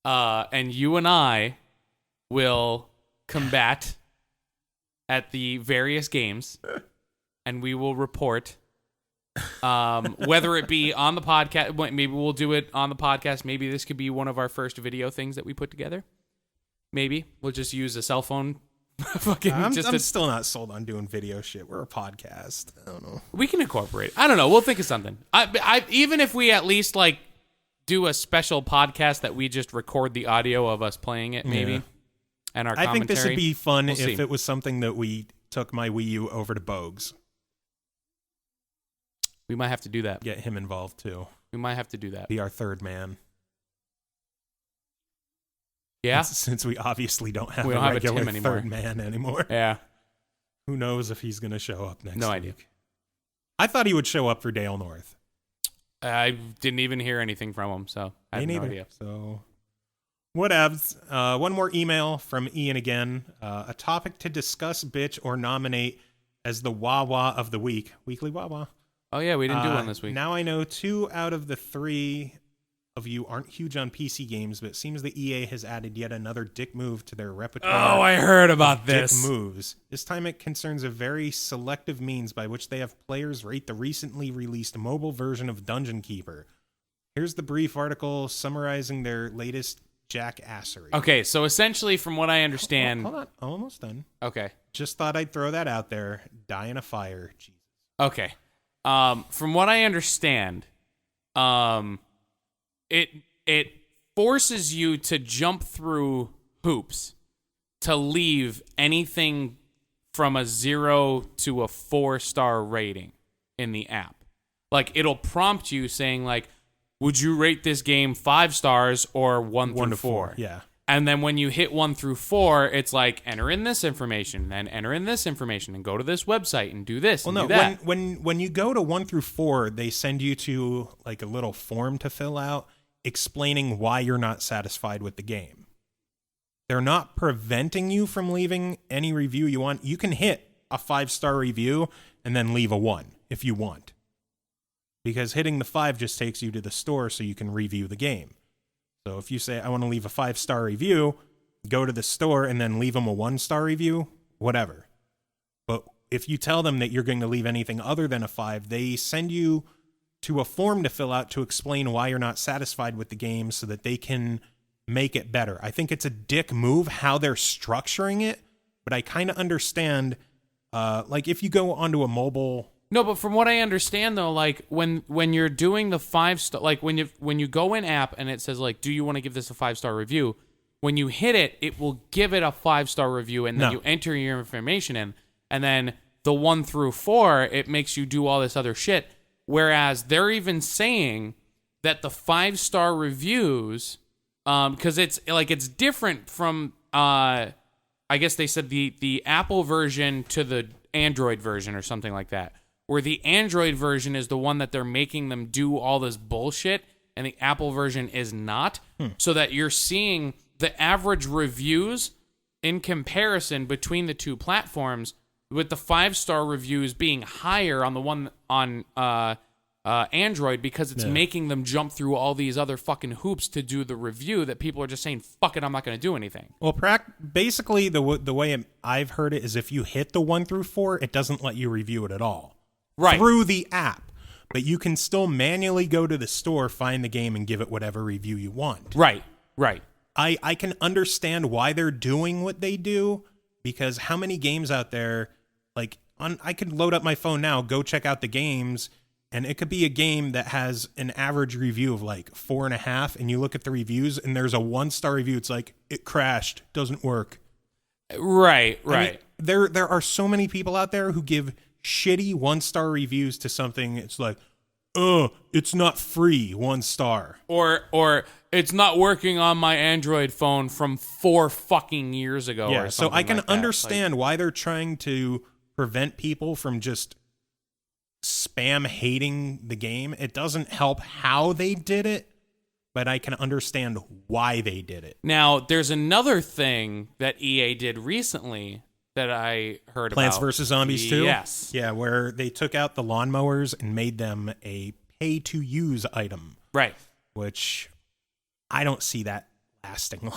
and you and I will combat at the various games, and we will report, whether it be on the podcast. Maybe we'll do it on the podcast. Maybe this could be one of our first video things that we put together. Maybe we'll just use a cell phone. I'm still not sold on doing video shit. We're a podcast. I don't know. We can incorporate. I don't know. We'll think of something. Even if we at least like do a special podcast that we just record the audio of us playing it, maybe, Yeah. and our I commentary. think this would be fun We'll if see. it was something that we took my Wii U over to Bogues. We might have to do that. Get him involved too. We might have to do that. Be our third man. Yeah. Since we obviously don't have We a don't have a regular Tim anymore. third man anymore. Yeah. Who knows if he's going to show up next No week. idea. I thought he would show up for Dale North. I didn't even hear anything from him, so I have Me no neither. idea. So, whatevs. One more email from Ian again. A topic to discuss, bitch, or nominate as the Wawa of the week. Weekly Wawa. Oh yeah, we didn't do one this week. Now I know 2 out of the 3 of you aren't huge on PC games, but it seems the EA has added yet another dick move to their repertoire. Oh, I heard about of this. Dick moves. This time it concerns a very selective means by which they have players rate the recently released mobile version of Dungeon Keeper. Here's the brief article summarizing their latest jackassery. Okay, so essentially, from what I understand, Hold on, almost done. okay, Just thought I'd throw that out there. Die in a fire. Jesus. okay. From what I understand, it forces you to jump through hoops to leave anything from a 0 to a 4-star rating in the app. Like, it'll prompt you saying, like, would you rate this game 5 stars or 1 1 through to 4? 4. Yeah. And then when you hit 1 through 4, it's like, enter in this information, then enter in this information, and go to this website and do this Well, and no, do that. when you go to 1 through 4, they send you to like a little form to fill out explaining why you're not satisfied with the game. They're not preventing you from leaving any review you want. You can hit a 5-star review and then leave a 1 if you want. Because hitting the 5 just takes you to the store so you can review the game. So if you say, I want to leave a 5-star review, go to the store and then leave them a 1-star review, whatever. But if you tell them that you're going to leave anything other than a 5, they send you to a form to fill out to explain why you're not satisfied with the game so that they can make it better. I think it's a dick move how they're structuring it, but I kind of understand, like if you go onto a mobile... No, but from what I understand though, like when you're doing the 5-star, like when you go in app and it says like, do you want to give this a 5-star review? When you hit it, it will give it a 5-star review, and then you enter your information in, and then the 1 through 4, it makes you do all this other shit. Whereas they're even saying that the 5-star reviews, because it's like it's different from I guess they said the Apple version to the Android version or something like that, where the Android version is the one that they're making them do all this bullshit, and the Apple version is not, so that you're seeing the average reviews in comparison between the two platforms, with the 5-star reviews being higher on the one on Android, because it's making them jump through all these other fucking hoops to do the review that people are just saying, fuck it, I'm not going to do anything. Well, basically, the way I've heard it is if you hit the 1 through 4, it doesn't let you review it at all. Right. Through the app. But you can still manually go to the store, find the game, and give it whatever review you want. Right. I can understand why they're doing what they do, because how many games out there, like, I could load up my phone now, go check out the games, and it could be a game that has an average review of like 4.5, and you look at the reviews, and there's a 1-star review. It's like, it crashed, doesn't work. Right. I mean, there are so many people out there who give shitty 1-star reviews to something. It's like, it's not free, 1 star. Or it's not working on my Android phone from 4 fucking years ago. Yeah, or so I can like that. understand why they're trying to prevent people from just spam hating the game. It doesn't help how they did it, but I can understand why they did it. Now, there's another thing that EA did recently that I heard Plants about. vs. Zombies 2? Yes. Yeah, where they took out the lawnmowers and made them a pay-to-use item. Right. Which I don't see that lasting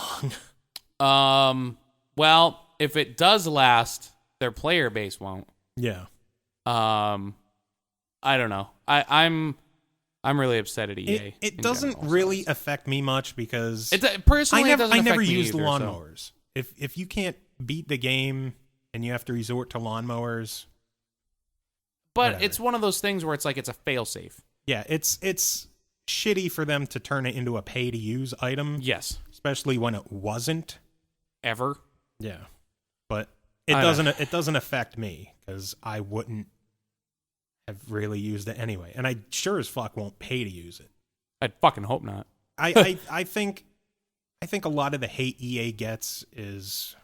long. Well, if it does last, their player base won't. Yeah. I don't know. I'm really upset at EA. It doesn't really affect me much because personally, I never used used lawnmowers. So. If you can't beat the game and you have to resort to lawnmowers, but whatever. It's one of those things where it's like it's a failsafe. Yeah, it's shitty for them to turn it into a pay to use item. Yes, especially when it wasn't ever. Yeah, but it doesn't affect me because I wouldn't have really used it anyway, and I sure as fuck won't pay to use it. I'd fucking hope not. I think a lot of the hate EA gets is,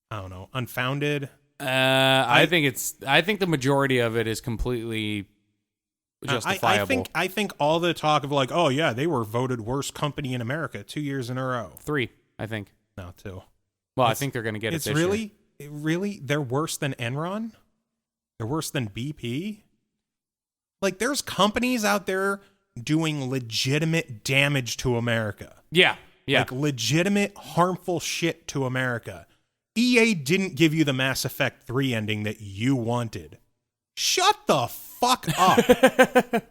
I don't know, unfounded. I think the majority of it is completely justifiable. I think all the talk of like, oh yeah, they were voted worst company in America 2 years in a row. 3, I think. No, 2. Well, I think they're going to get it this year. Really? They're worse than Enron? They're worse than BP? Like, there's companies out there doing legitimate damage to America. Yeah. Like, legitimate harmful shit to America. EA didn't give you the Mass Effect 3 ending that you wanted. Shut the fuck up.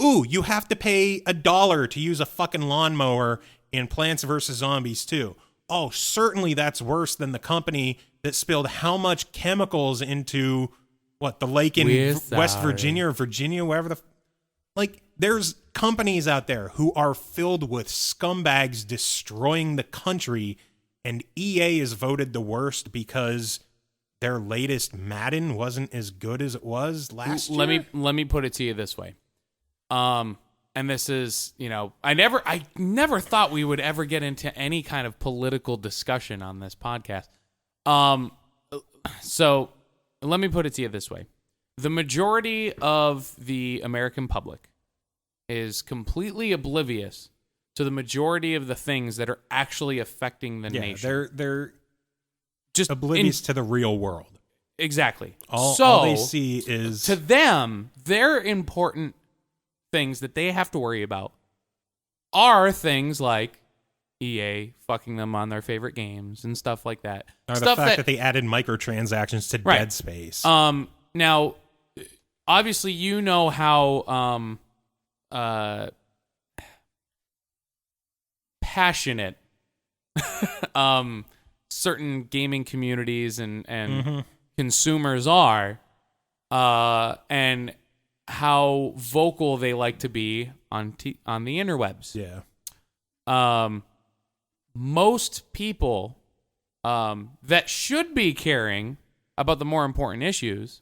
Ooh, you have to pay $1 to use a fucking lawnmower in Plants vs. Zombies 2. Oh, certainly that's worse than the company that spilled how much chemicals into, the lake in West Virginia or Virginia, wherever like, there's companies out there who are filled with scumbags destroying the country, and EA is voted the worst because their latest Madden wasn't as good as it was last year? Let me put it to you this way. And this is, I never thought we would ever get into any kind of political discussion on this podcast. So let me put it to you this way. The majority of the American public is completely oblivious to the majority of the things that are actually affecting the nation. They're just oblivious to the real world. Exactly. All they see is, to them, their important things that they have to worry about are things like EA fucking them on their favorite games and stuff like that. Or stuff the fact that they added microtransactions to Dead Space. Now, obviously, you know how passionate certain gaming communities and consumers are, and how vocal they like to be on the interwebs. Yeah. Most people that should be caring about the more important issues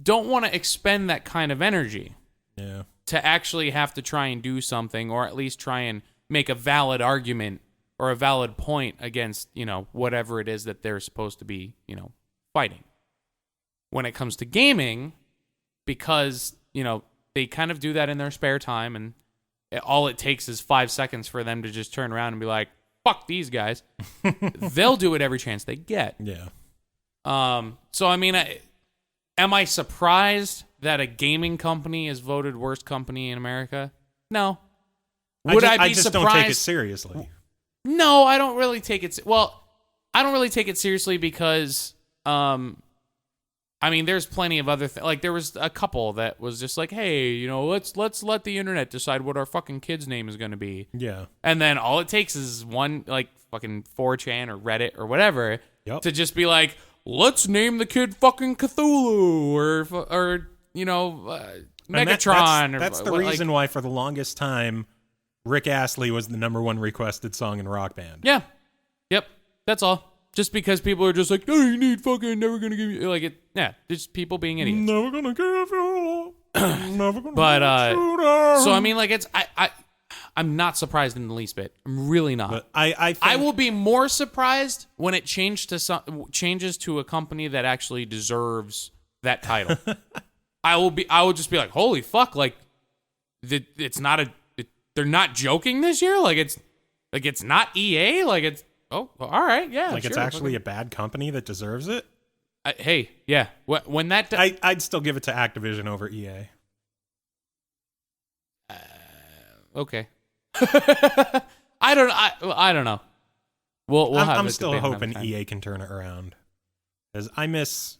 don't want to expend that kind of energy to actually have to try and do something, or at least try and make a valid argument or a valid point against, whatever it is that they're supposed to be, fighting. When it comes to gaming, because, they kind of do that in their spare time, and all it takes is 5 seconds for them to just turn around and be like, fuck these guys. They'll do it every chance they get. Yeah. So, I mean, am I surprised that a gaming company is voted worst company in America? No. Would I be just surprised? don't take it seriously. No, I don't really take it. Well, I don't really take it seriously because, there's plenty of other things. Like, there was a couple that was just like, hey, let's let the internet decide what our fucking kid's name is going to be. Yeah. And then all it takes is one, like, fucking 4chan or Reddit or whatever to just be like, let's name the kid fucking Cthulhu or Megatron. That's the reason why for the longest time, Rick Astley was the #1 requested song in Rock Band. Yeah. Yep. That's all. Just because people are just like, oh, you need fucking never gonna give you like it. Yeah, just people being idiots. Never gonna give you. Never gonna. But so I mean, like I'm not surprised in the least bit. I'm really not. But I will be more surprised when it changes to a company that actually deserves that title. I will just be like, holy fuck! Like, it's not they're not joking this year. Like it's not EA. Like it's. Oh, all right, yeah. Like, sure. it's actually a bad company that deserves it? Hey, yeah. When that... I'd still give it to Activision over EA. Okay. I don't know. We'll have I'm this still debate hoping another time. EA can turn it around. Because I miss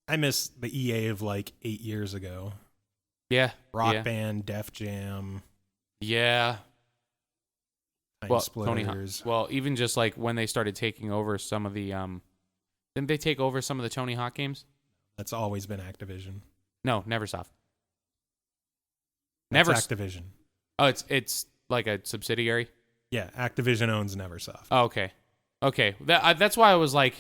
the EA of, like, 8 years ago. Yeah. Rock Band, Def Jam... Yeah. Well, Tony Splitters. Hawk. Well, even just like when they started taking over some of the didn't they take over some of the Tony Hawk games? That's always been Activision. No, Neversoft. That's Activision. Oh, it's like a subsidiary. Yeah, Activision owns Neversoft. Oh, okay. That's why I was like.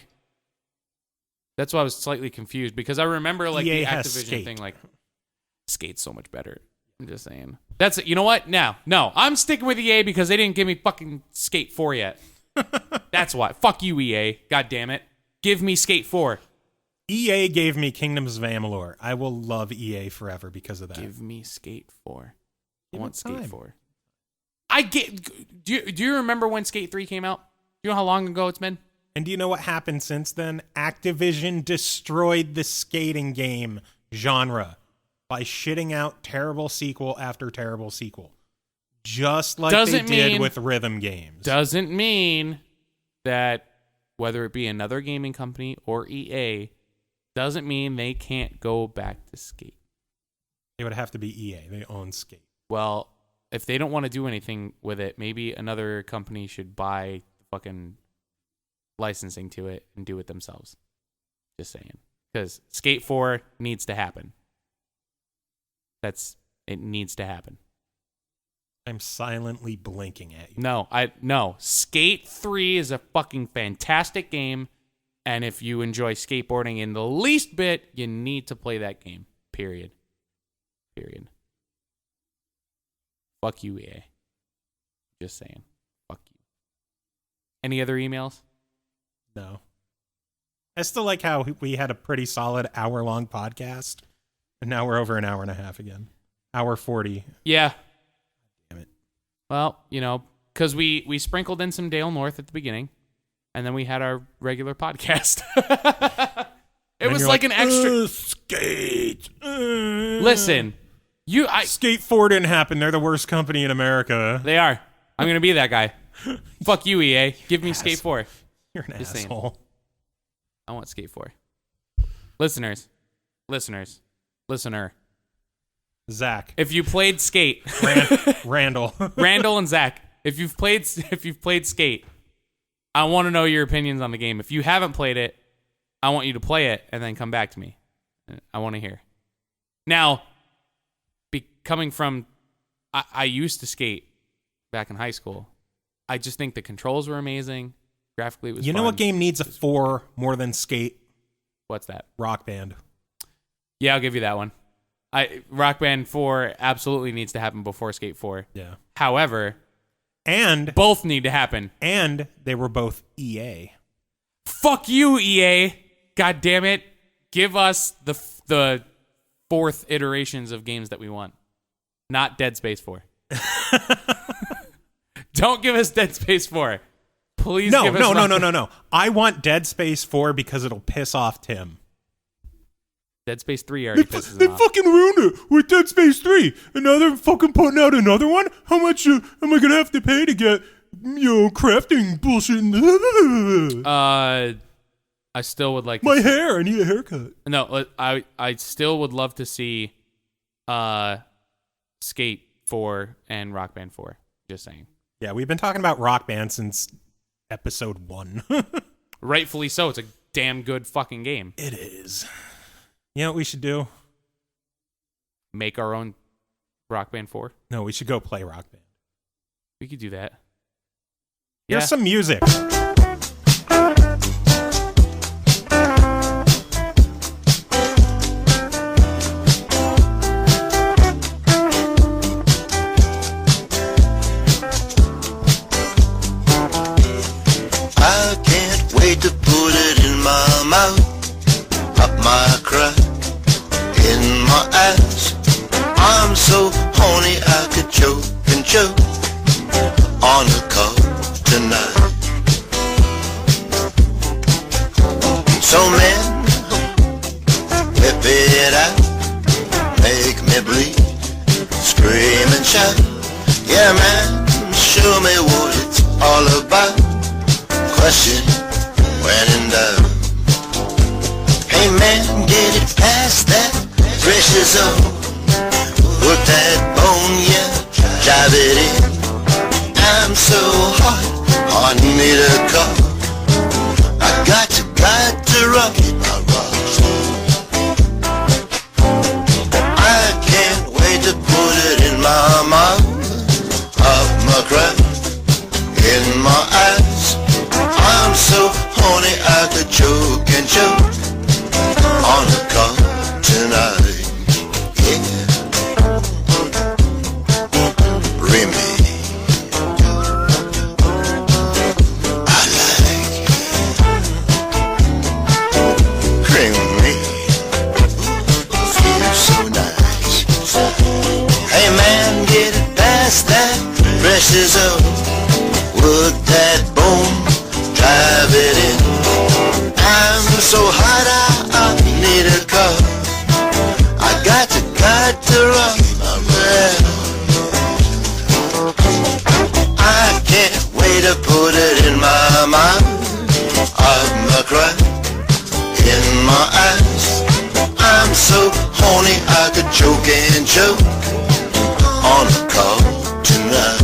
That's why I was slightly confused because I remember like EA the has Activision Skate. thing. Like, Skate's so much better. I'm just saying. That's it. You know what? No, I'm sticking with EA because they didn't give me fucking Skate 4 yet. That's why. Fuck you, EA. God damn it. Give me Skate 4. EA gave me Kingdoms of Amalur. I will love EA forever because of that. Give me Skate 4. I Give want it Skate time. 4. Do you remember when Skate 3 came out? Do you know how long ago it's been? And do you know what happened since then? Activision destroyed the skating game genre by shitting out terrible sequel after terrible sequel. Just like they did with rhythm games. Doesn't mean that whether it be another gaming company or EA, doesn't mean they can't go back to Skate. It would have to be EA. They own Skate. Well, if they don't want to do anything with it, maybe another company should buy the fucking licensing to it and do it themselves. Just saying. Because Skate 4 needs to happen. It needs to happen. I'm silently blinking at you. No. Skate 3 is a fucking fantastic game, and if you enjoy skateboarding in the least bit, you need to play that game. Period. Fuck you, EA. Just saying. Fuck you. Any other emails? No. I still like how we had a pretty solid hour-long podcast. And now we're over an hour and a half again. Hour 40. Yeah. Damn it. Well, because we sprinkled in some Dale North at the beginning, and then we had our regular podcast. It was like an extra... Skate. Listen, Skate 4 didn't happen. They're the worst company in America. They are. I'm going to be that guy. Fuck you, EA. Give me Skate 4. You're an Just saying. asshole. I want Skate 4. Listener. Zach. If you played Skate, Randall. Randall and Zach, if you've played Skate, I want to know your opinions on the game. If you haven't played it, I want you to play it and then come back to me. I want to hear. Now, coming from, I used to skate back in high school. I just think the controls were amazing. Graphically, it was You know fun. what game needs a 4 more than Skate? What's that? Rock Band. Yeah, I'll give you that one. Rock Band 4 absolutely needs to happen before Skate 4. Yeah. However, And Both need to happen. And they were both EA. Fuck you, EA. God damn it. Give us the fourth iterations of games that we want. Not Dead Space 4. Don't give us Dead Space 4. Please give us No. I want Dead Space 4 because it'll piss off Tim. Dead Space 3 already pisses him They off. fucking ruined it with Dead Space 3. And now they're fucking putting out another one? How much am I going to have to pay to get, crafting bullshit? I still would like to My hair. I need a haircut. No, I still would love to see Skate 4 and Rock Band 4. Just saying. Yeah, we've been talking about Rock Band since episode 1. Rightfully so. It's a damn good fucking game. It is. You know what we should do? Make our own Rock Band 4. No, we should go play Rock Band. We could do that. Here's some music. I can't wait to put it in my mouth, up my crack, in my ass. I'm so horny I could choke and choke on the car tonight. So man, whip it out, make me bleed, scream and shout. Yeah man, show me what it's all about. Question when in doubt. Hey man, get it past that precious zone. Work that bone, yeah, drive it in. I'm so hot, I need a car. I got to rock it, I rock. I can't wait to put it in my mouth, up my crap, in my eyes. I'm so horny I could choke and choke on the car tonight. Yeah. Remy, I like creamy. Feels so nice. Hey man, get it past that precious zone. Work that bone, drive it in. I'm so hot I need a car. I got to rock my man. I can't wait to put it in my mouth, up my crack, in my eyes. I'm so horny I could choke and choke on the car tonight.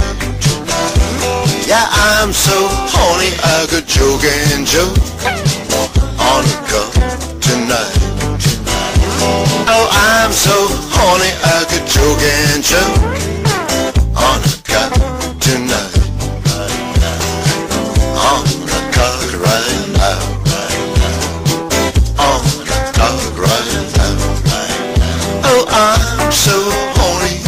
Yeah, I'm so horny I could choke and choke on the car tonight. Oh, I'm so horny I could choke and choke on the car tonight. On the car right now. On the car right now. Oh, I'm so horny.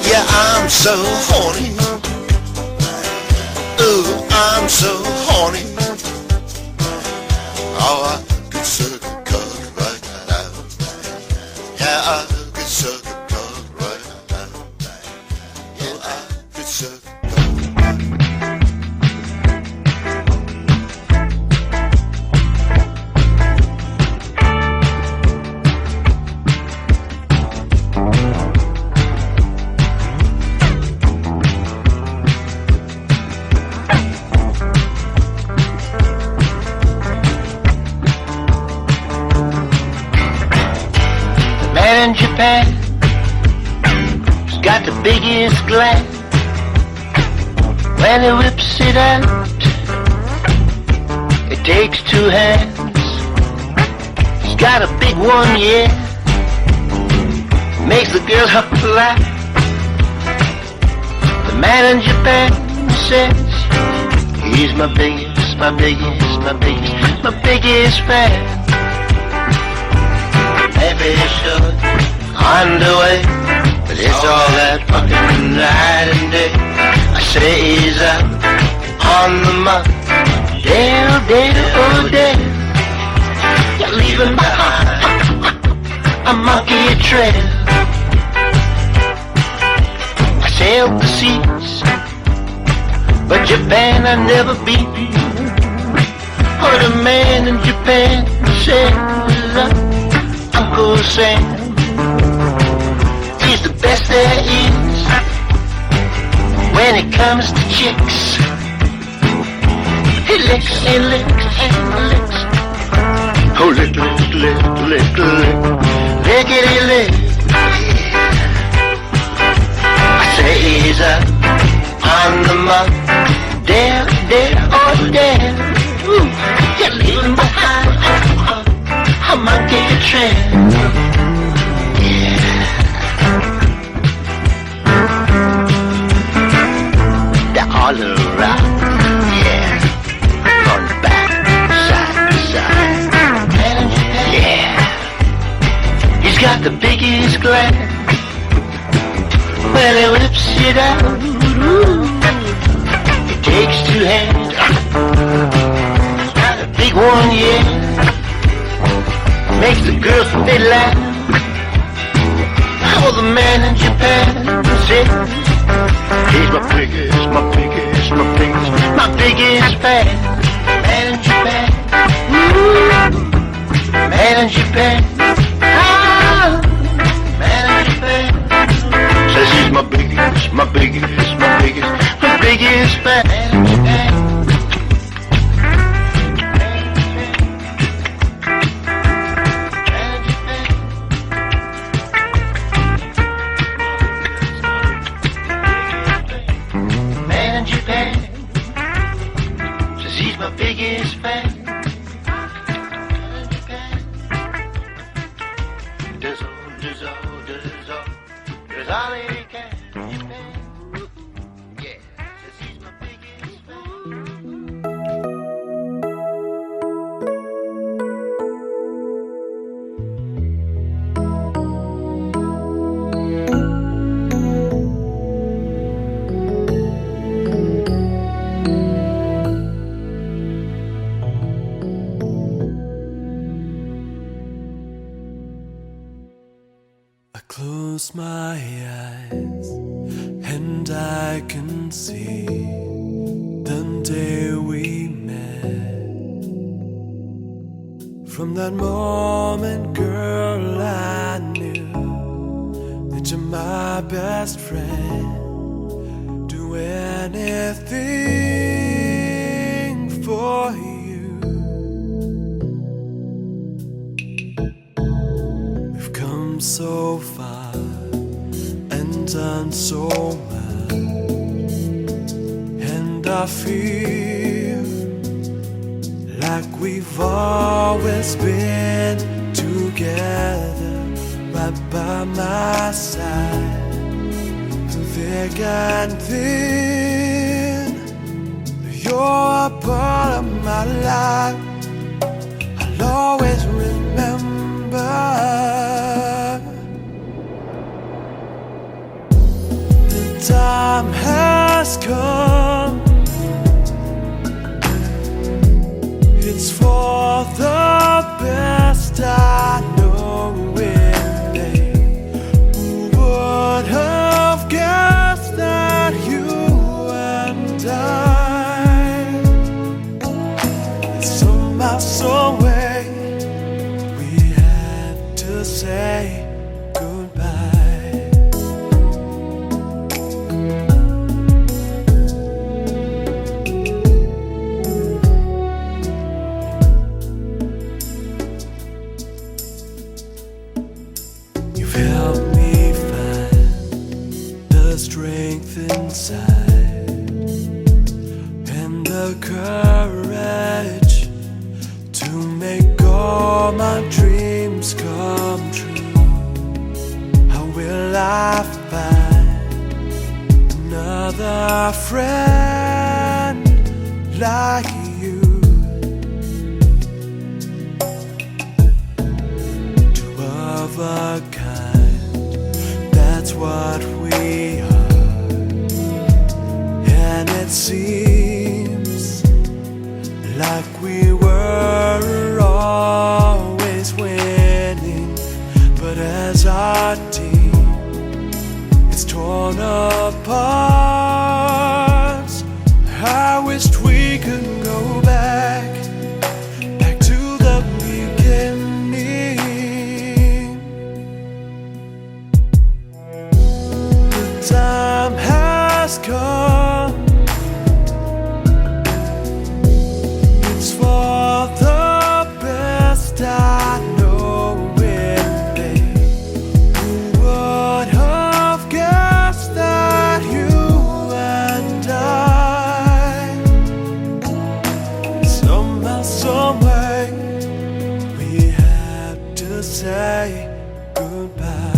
Yeah, I'm so horny. Ooh, I'm so horny. Oh, I could suck a cock right now. Yeah, I could suck a cock right now. Yeah, I could suck a cock. In Japan, he's got the biggest gland. When he whips it out, it takes two hands. He's got a big one, yeah, makes the girl hop flat. The man in Japan says he's my biggest fan. Maybe should underway, But it's all that fucking night and day. I say he's out on the mark. Dale, Dale, oh Dale, you're leaving behind a monkey trail. I sailed the seas, but Japan I never beat. Heard a man in Japan say, Uncle Sam, he's the best there is when it comes to chicks. He licks and licks and licks. Oh, lick, lick, lick, lick, lick. Lickety lick. I say he's up on the mark. Dare, dare, oh dare. Ooh, you're leaving behind a monkey trail. Yeah. They're all around. Yeah. From the back, side to side. Yeah. He's got the biggest glass. Well, he whips it out. Ooh. It takes two hands. Not a big one, yeah. Makes the girls they laugh. Oh, the man in Japan said, he's my biggest, my biggest, my biggest, my biggest fan. Man in Japan. Ooh. Man in Japan. Ah. Man in Japan. Says he's my biggest, my biggest, my biggest, my biggest fan. Man in Japan. Biggest fan. Does all he can. Yeah, says he's my biggest fan. Close my eyes and I can see the day we met. From that moment, girl, I knew that you're my best friend. Do anything for you. We've come so far and done so much, and I feel like we've always been together, right by my side, through thick and thin. You're a part of my life, I'll always remember. Time has come. It's for the best, I know it, babe. Who would have guessed that you and I, somehow, some way, we had to say strength inside and the courage to make all my dreams come true. How will I find another friend like you? Two of a kind, that's what like we were always winning. But as our team is torn apart, I wished we could go back to the beginning. The time has come. It's for the best, I know it, babe. Who would have guessed that you and I, somehow, someway, we had to say goodbye.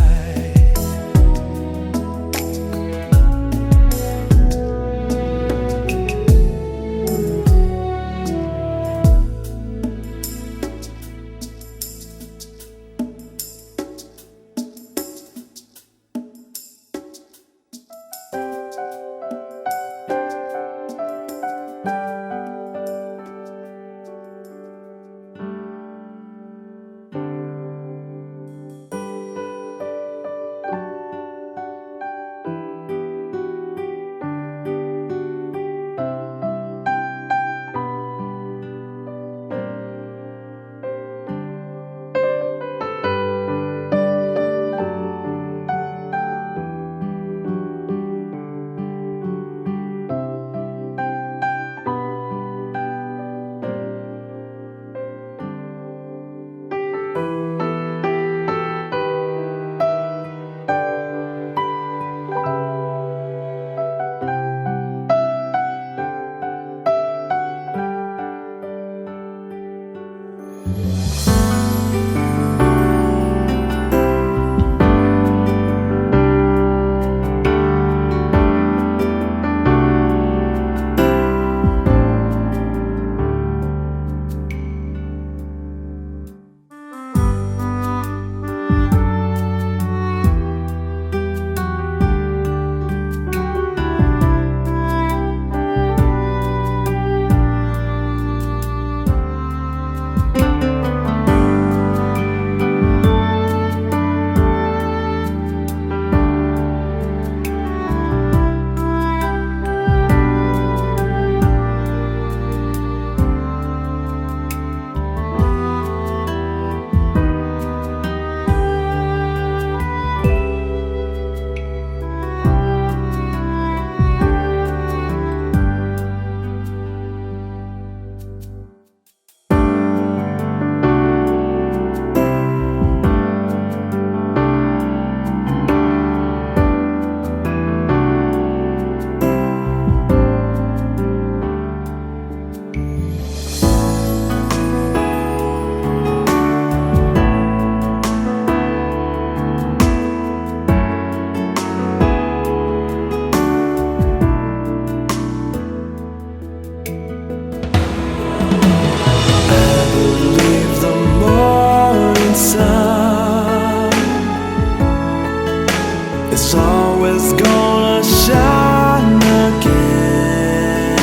It's always gonna shine again.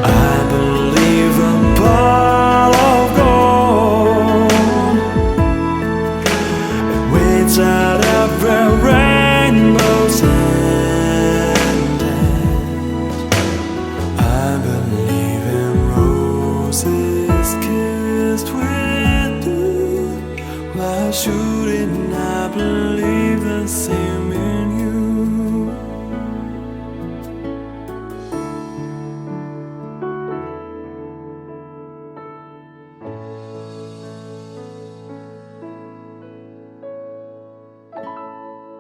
I believe a pot of gold, it waits at every rainbow's end. I believe in roses kissed with dew. Why shouldn't I believe the same in you?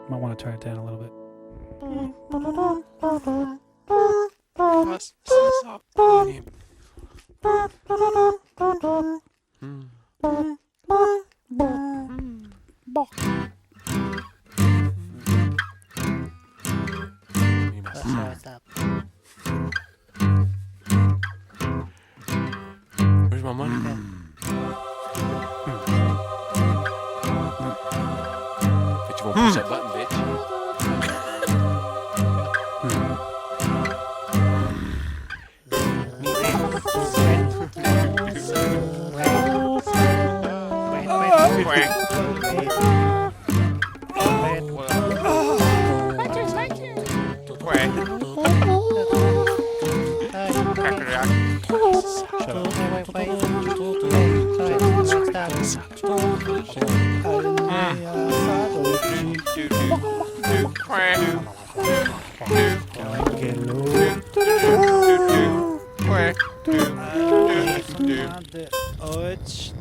Might want to turn it down a little bit. What's up? Where's my money? Bitch, you won't push that button, bitch. 8